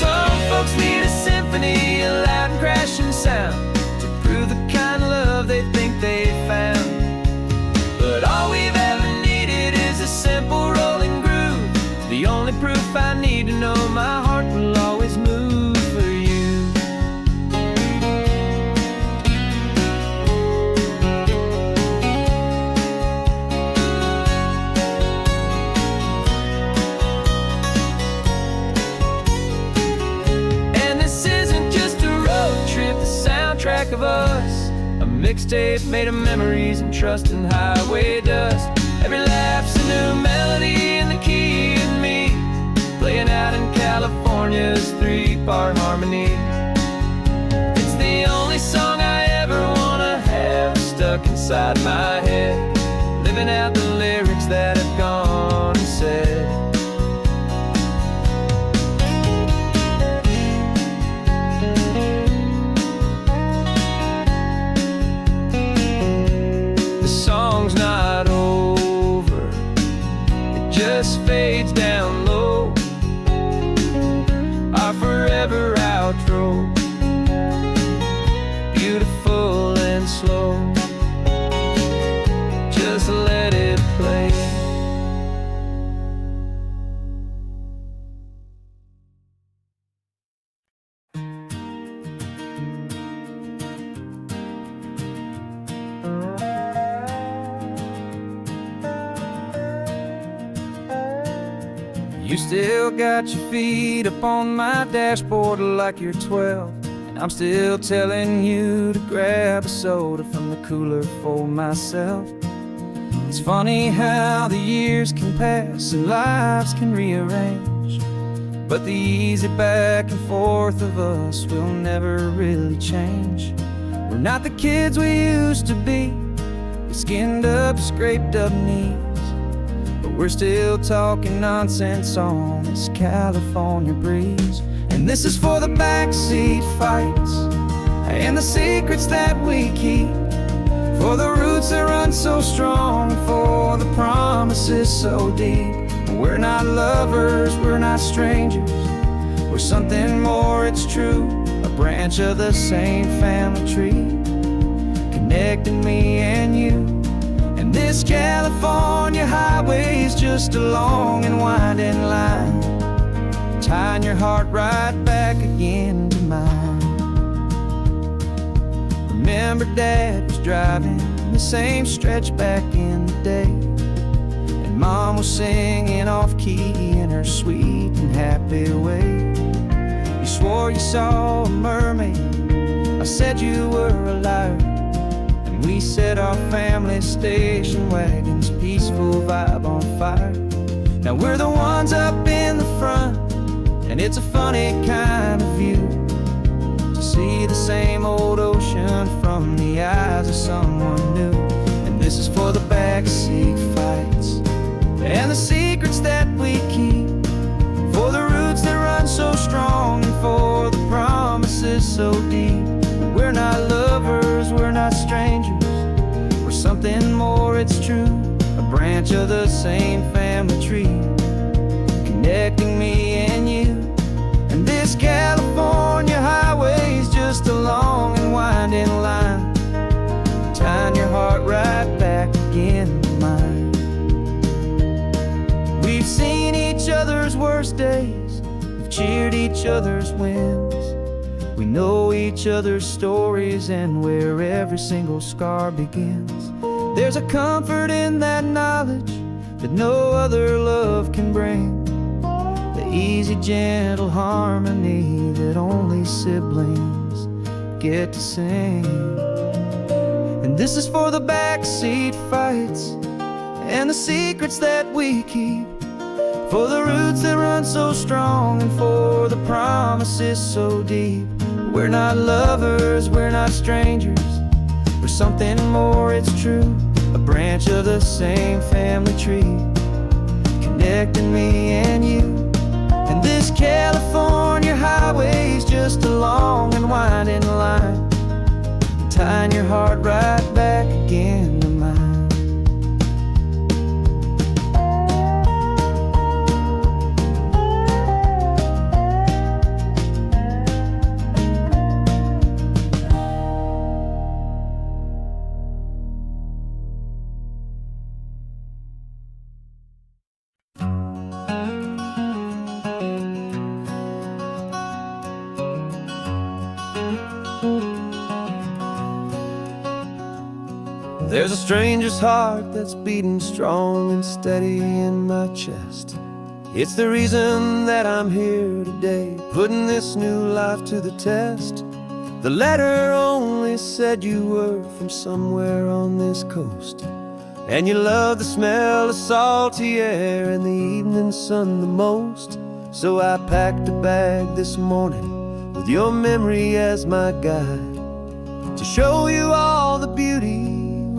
Some folks need a symphony, a loud and crashing sound, to prove the kind of love they think they found. But all we've ever needed is a simple rolling groove, the only proof I need to know my heart will always move for you. And this isn't just a road trip, the soundtrack of us. A mixtape made of memories and trust in highway dust. Every laugh's a new melody in the key, and me, playing out in California's three-part harmony. It's the only song I ever wanna have stuck inside my head, living out the lyrics that have gone unsaid. The song's not over, it just fades down low, our forever outro, beautiful and slow. Just let it play. You still got your feet up on my dashboard like you're 12, and I'm still telling you to grab a soda from the cooler for myself. It's funny how the years can pass and lives can rearrange, but the easy back and forth of us will never really change. We're not the kids we used to be, with skinned up, scraped up knees, but we're still talking nonsense on this California breeze. And this is for the backseat fights and the secrets that we keep, for the roots that run so strong, for the promises so deep. We're not lovers, we're not strangers, we're something more, it's true, a branch of the same family tree, connecting me and you. And this California highway is just a long and winding line, tying your heart right back again to mine. Remember Dad was driving the same stretch back in the day, and Mom was singing off-key in her sweet and happy way. You swore you saw a mermaid, I said you were a liar, and we set our family station wagon's peaceful vibe on fire. Now we're the ones up in the front, and it's a funny kind of view to see the same old ocean from the eyes of someone new. And this is for the backseat fights and the secrets that we keep, for the roots that run so strong so deep. We're not lovers, we're not strangers, we're something more, it's true. A branch of the same family tree, connecting me and you. And this California highway's just a long and winding line, tying your heart right back again to mine. We've seen each other's worst days, we've cheered each other's wins. We know each other's stories and where every single scar begins. There's a comfort in that knowledge that no other love can bring, the easy, gentle harmony that only siblings get to sing. And this is for the backseat fights and the secrets that we keep, for the roots that run so strong and for the promises so deep. We're not lovers, we're not strangers, we're something more, it's true. A branch of the same family tree, connecting me and you. And this California highway's just a long and winding line, tying your heart right back again to mine. There's a stranger's heart that's beating strong and steady in my chest. It's the reason that I'm here today, putting this new life to the test. The letter only said you were from somewhere on this coast, and you love the smell of salty air and the evening sun the most. So I packed a bag this morning with your memory as my guide, to show you all the beauty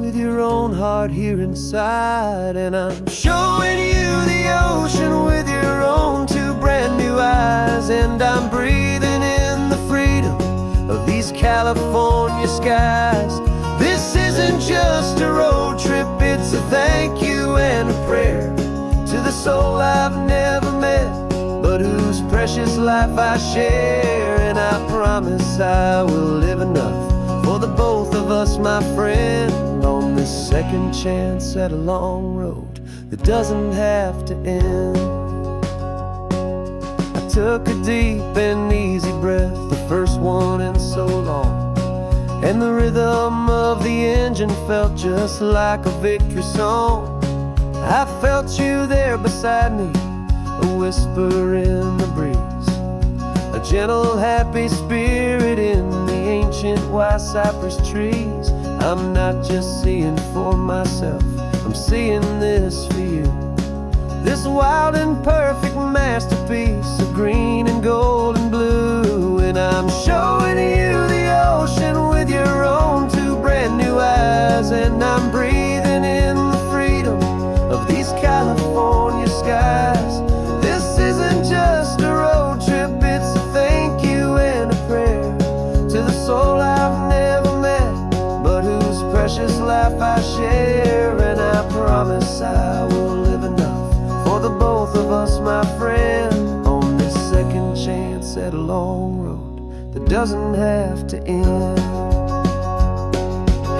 with your own heart here inside. And I'm showing you the ocean with your own two brand new eyes, and I'm breathing in the freedom of these California skies. This isn't just a road trip, it's a thank you and a prayer to the soul I've never met, but whose precious life I share. And I promise I will live enough for the both of us, my friend, on this second chance at a long road that doesn't have to end. I took a deep and easy breath, the first one in so long, and the rhythm of the engine felt just like a victory song. I felt you there beside me, a whisper in the breeze, a gentle happy spirit in the ancient white cypress trees. I'm not just seeing for myself, I'm seeing this for you, this wild and perfect masterpiece of green and gold and blue. And I'm showing you the ocean with your own two brand new eyes, and I'm breathing in the freedom of these California skies. This isn't just a road trip, it's a thank you and a prayer to the soul I've never met, but whose precious life I share. And I promise I will live enough for the both of us, my friend, on this second chance at a long road that doesn't have to end.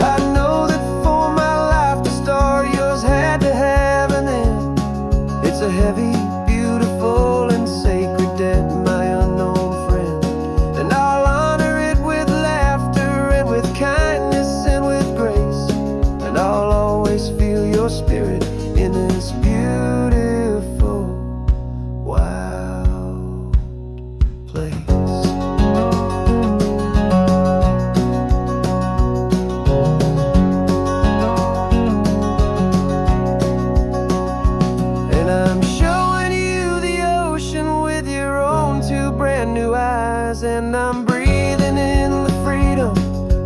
I know that for my life to start, yours had to have an end. It's a heavy, beautiful, and sacred debt, my unknown friend, and I'll honor it with laughter and with kindness and with grace, and I'll always feel your spirit in this beautiful, wild place. And I'm showing you the ocean with your own two brand new eyes, and I'm breathing in the freedom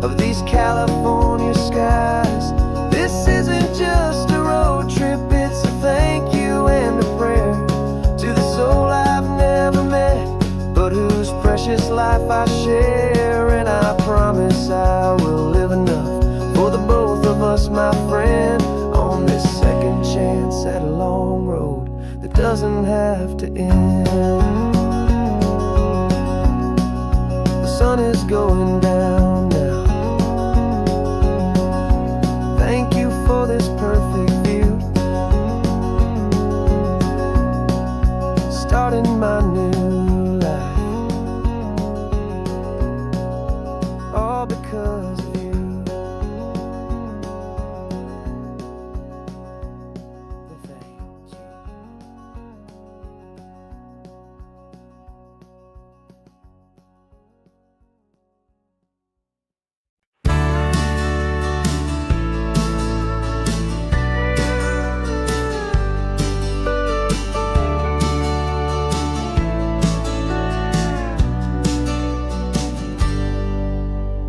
of these California skies. This isn't just a road trip, it's a thank you and a prayer to the soul I've never met, but whose precious life I share. doesn't have to end. The sun is going down now. Thank you for this perfect view. Starting my new life, all because of you. Thank you.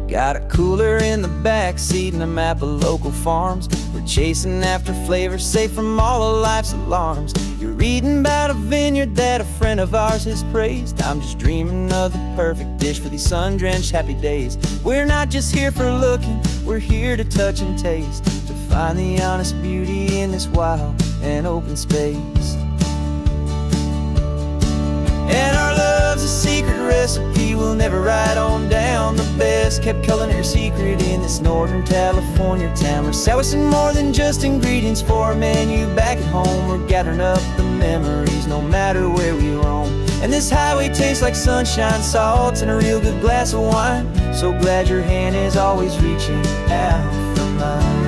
Got a cooler in the back seat and a map of local farms. We're chasing after flavors safe from all of life's alarms. You're reading about a vineyard that a friend of ours has praised. I'm just dreaming of the perfect dish for these sun-drenched happy days. We're not just here for looking, we're here to touch and taste, to find the honest beauty in this wild and open space. And our love's a secret recipe we'll never write on down. The best kept culinary secret in this Northern California town. We're sourcing more than just ingredients for a menu back at home. We're gathering up the memories no matter where we roam. And this highway tastes like sunshine, salt, and a real good glass of wine. So glad your hand is always reaching out for mine.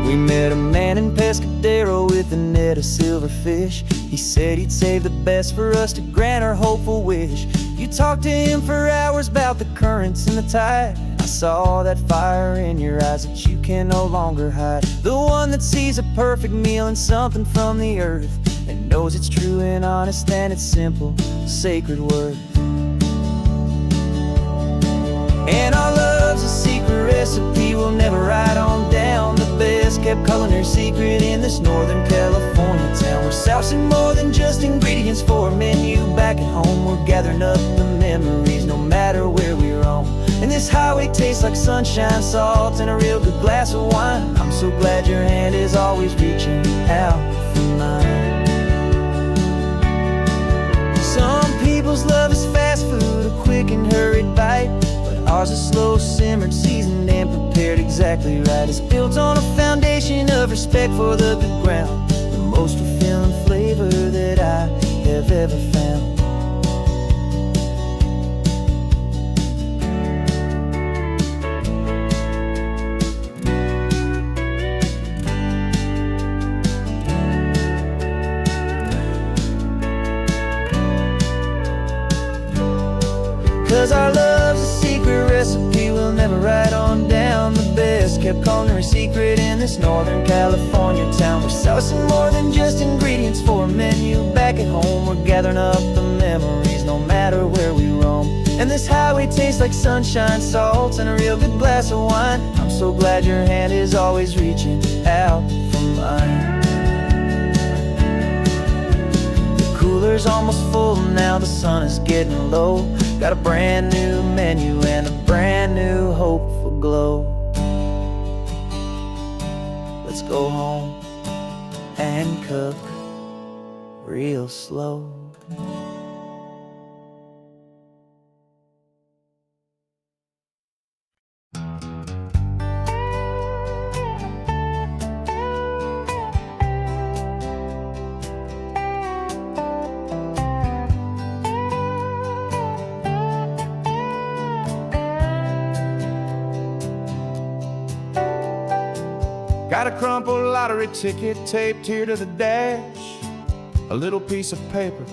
We met a man in Pescadero with a net of silverfish. He said he'd save the best for us to grant our hopeful wish. You talked to him for hours about the currents and the tide. I saw that fire in your eyes that you can no longer hide. The one that sees a perfect meal in something from the earth, and knows it's true and honest and it's simple, sacred worth. And our love's a secret recipe we'll never write on down. The best kept culinary secret in this Northern California town. We're sourcing more than just ingredients for a menu back at home. We're gathering up the memories no matter where we roam. And this highway tastes like sunshine, salt, and a real good glass of wine. I'm so glad your hand is always reaching out for mine. Some people's love is fast food, a quick and hurried bite. Ours is slow, simmered, seasoned, and prepared exactly right. It's built on a foundation of respect for the good ground, the most fulfilling flavor that I have ever found. 'Cause our love's a secret recipe we'll never write on down. The best kept culinary secret in this Northern California town. We're sourcing more than just ingredients for a menu back at home. We're gathering up the memories no matter where we roam. And this highway tastes like sunshine, salt, and a real good glass of wine. I'm so glad your hand is always reaching out for mine. The cooler's almost full now, the sun is getting low. Got a brand new menu and a brand new hopeful glow. Let's go home and cook real slow. Got a crumpled lottery ticket taped here to the dash, a little piece of paper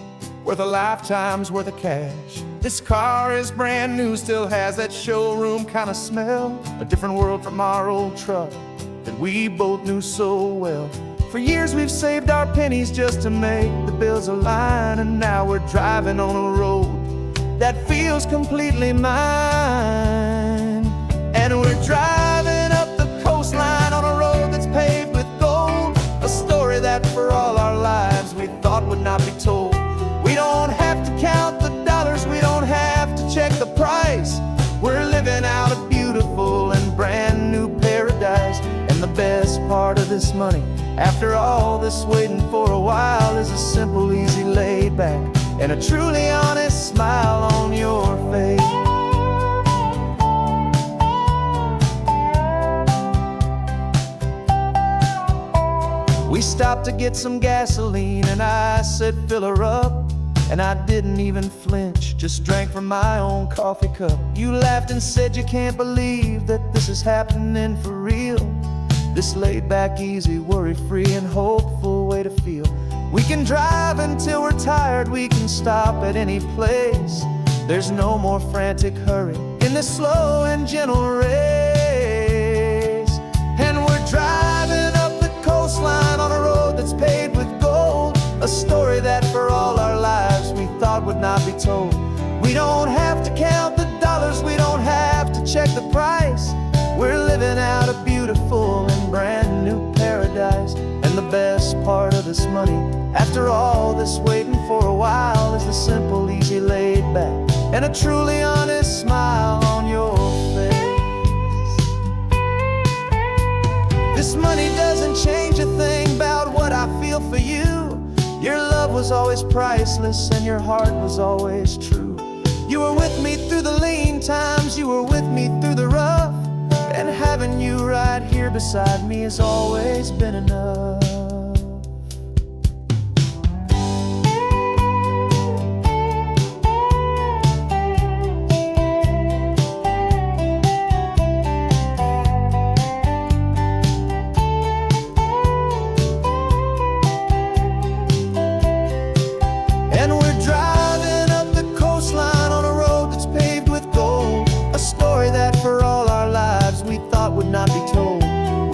worth a lifetime's worth of cash. This car is brand new, still has that showroom kind of smell, a different world from our old truck that we both knew so well. For years we've saved our pennies just to make the bills align, and now we're driving on a road that feels completely mine. And we're driving up the coastline on a road that's paved with gold, a story that for all our lives we thought would not be told. We don't have to count the dollars, we don't have to check the price. We're living out a beautiful and brand new paradise. this money. After all this waiting for a while is a simple, easy, laid back, and a truly honest smile on your face. We stopped to get some gasoline and I said fill her up, and I didn't even flinch, just drank from my own coffee cup. You laughed and said you can't believe that this is happening for real. This laid back, easy, worry-free and hopeful way to feel. We can drive until we're tired, we can stop at any place. There's no more frantic hurry in this slow and gentle race. And we're driving up the coastline on a road that's paved with gold, a story that for all our lives we thought would not be told. We don't have to count the dollars, we don't have to check the price. We're living out a beautiful and brand new paradise. And the best part of this money, after all this waiting for a while, is the simple, easy, laid back, and a truly honest smile on your face. This money doesn't change a thing about what I feel for you. Your love was always priceless and your heart was always true. You were with me through the lean times, you were with me through the rough, and having you right here beside me has always been enough. And we're driving up the coastline on a road that's paved with gold, a story that for all our lives we thought would not be told.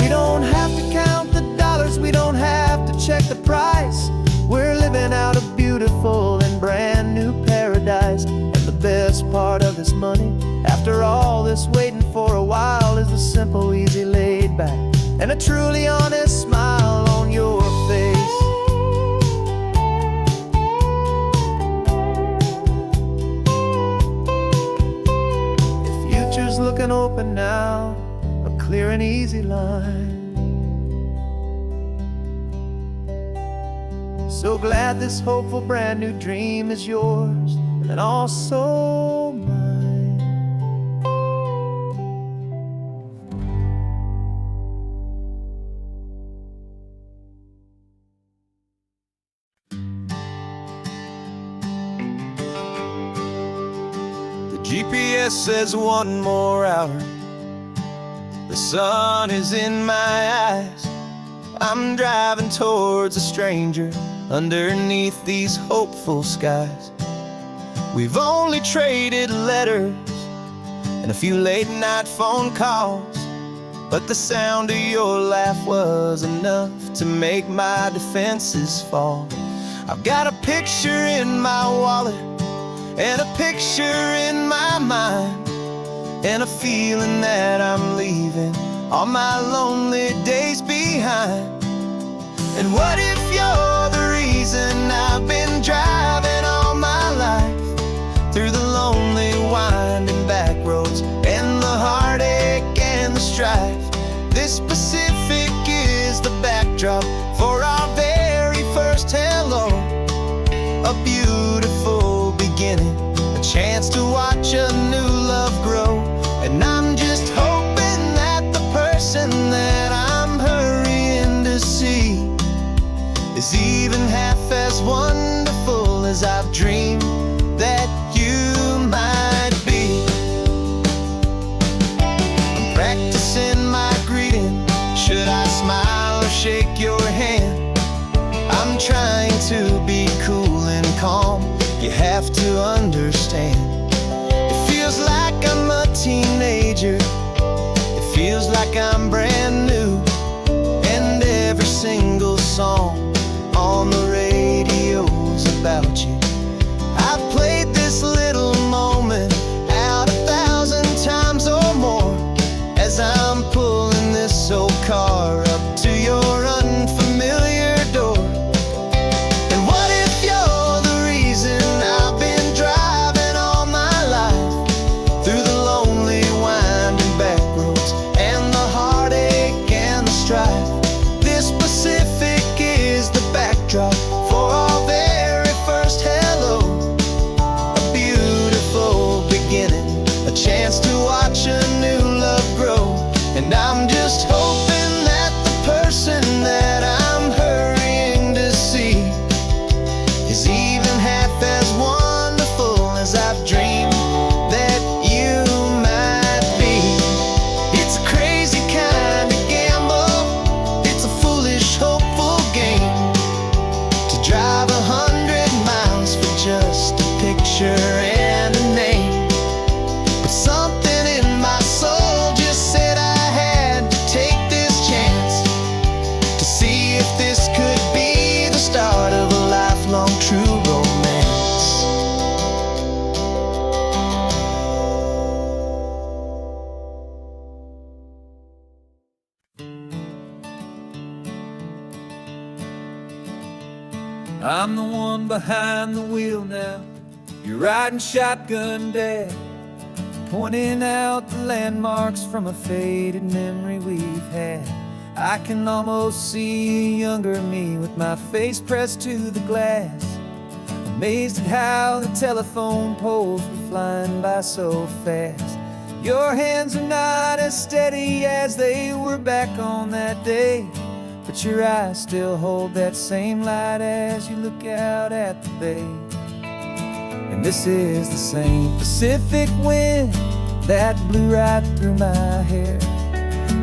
We don't have to count the dollars, we don't have to check the price. We're living out a beautiful and brand new paradise. And the best part of this money, after all this waiting for a while, is the simple, easy, laid back, and a truly honest smile on your face. Future's looking open now, a clear and easy line. So glad this hopeful brand new dream is yours and also mine. The GPS says one more hour. The sun is in my eyes. I'm driving towards a stranger underneath these hopeful skies. We've only traded letters and a few late night phone calls, but the sound of your laugh was enough to make my defenses fall. I've got a picture in my wallet and a picture in my mind, and a feeling that I'm leaving all my lonely days behind. And what if you're the reason I've been driving all my life, through the lonely winding back roads and the heartache and the strife? This Pacific is the backdrop for our very first hello, a beautiful beginning, a chance to watch a new love grow. And I'm just hoping that the person that I'm hurrying to see is even half as wonderful as I've dreamed that you might be. I'm practicing my greeting. Should I smile or shake your hand? I'm trying to be cool and calm. You have to understand. It feels like I'm a teenager. It feels like I'm brand new. And every single song on the radio's about you. I've played this little moment out 1,000 times or more, as I'm pulling this old car up to your unfamiliar door. And what if you're the reason I've been driving all my life, through the lonely winding back roads and the heartache and the strife? This raindrop for our very first hello. A beautiful beginning, a chance to watch a new love grow. And I'm just hoping that the person that I'm hurrying to see is even half as wonderful as I've dreamed that you might be. It's a crazy kind of gamble, it's a foolish, hopeful game, to drive 100 miles for just a picture and a name. But something in my soul just said I had to take this chance, to see if this could be the start of a lifelong true romance. I'm the one behind the wheel now. You're riding shotgun, Dad, pointing out the landmarks from a faded memory we've had. I can almost see a younger me with my face pressed to the glass, amazed at how the telephone poles were flying by so fast. Your hands are not as steady as they were back on that day, but your eyes still hold that same light as you look out at the bay. And this is the same Pacific wind that blew right through my hair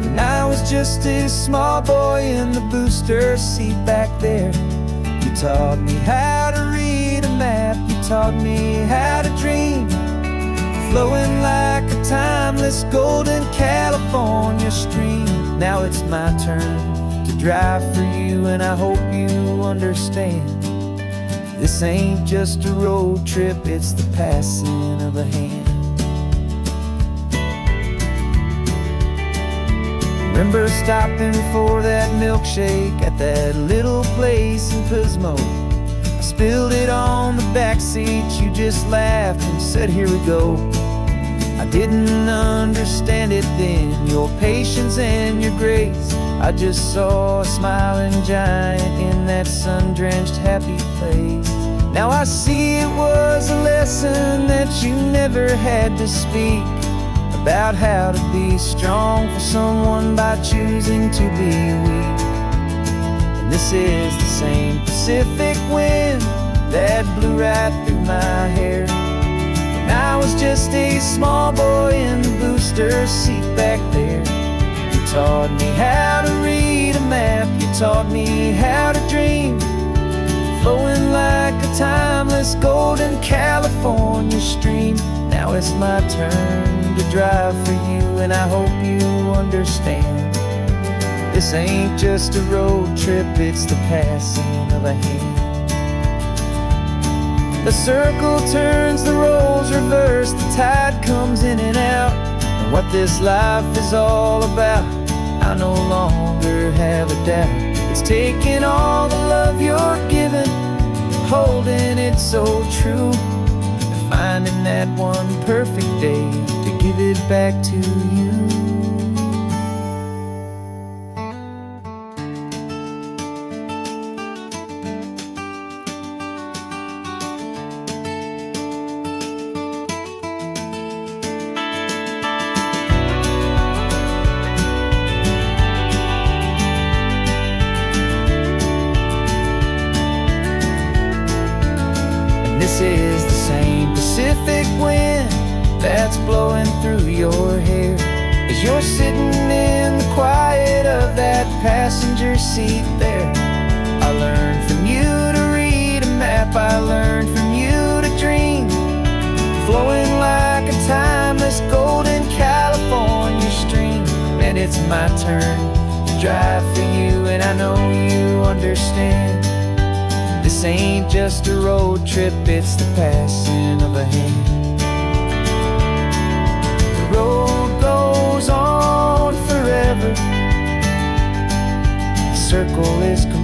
when I was just a small boy in the booster seat back there. You taught me how to read a map, you taught me how to dream, flowing like a timeless golden California stream. Now it's my turn to drive for you, and I hope you understand. This ain't just a road trip, it's the passing of a hand. Remember stopping for that milkshake at that little place in Pismo? I spilled it on the back seat, you just laughed and said, here we go. I didn't understand it then, your patience and your grace. I just saw a smiling giant in that sun-drenched happy place. Now I see it was a lesson that you never had to speak, about how to be strong for someone by choosing to be weak. And this is the same Pacific wind that blew right through my hair when I was just a small boy in the booster seat back there. You taught me how to read a map, you taught me how to dream, flowing like a timeless golden California stream. Now it's my turn to drive for you, and I hope you understand. This ain't just a road trip, it's the passing of a hand. The circle turns, the roles reverse, the tide comes in and out. And what this life is all about, I no longer have a doubt. It's taking all the love you're giving, holding it so true, and finding that one perfect day to give it back to you. This is the same Pacific wind that's blowing through your hair as you're sitting in the quiet of that passenger seat there. I learned from you to read a map, I learned from you to dream, flowing like a timeless golden California stream. And it's my turn to drive for you, and I know you understand. This ain't just a road trip, it's the passing of a hand. The road goes on forever, the circle is complete.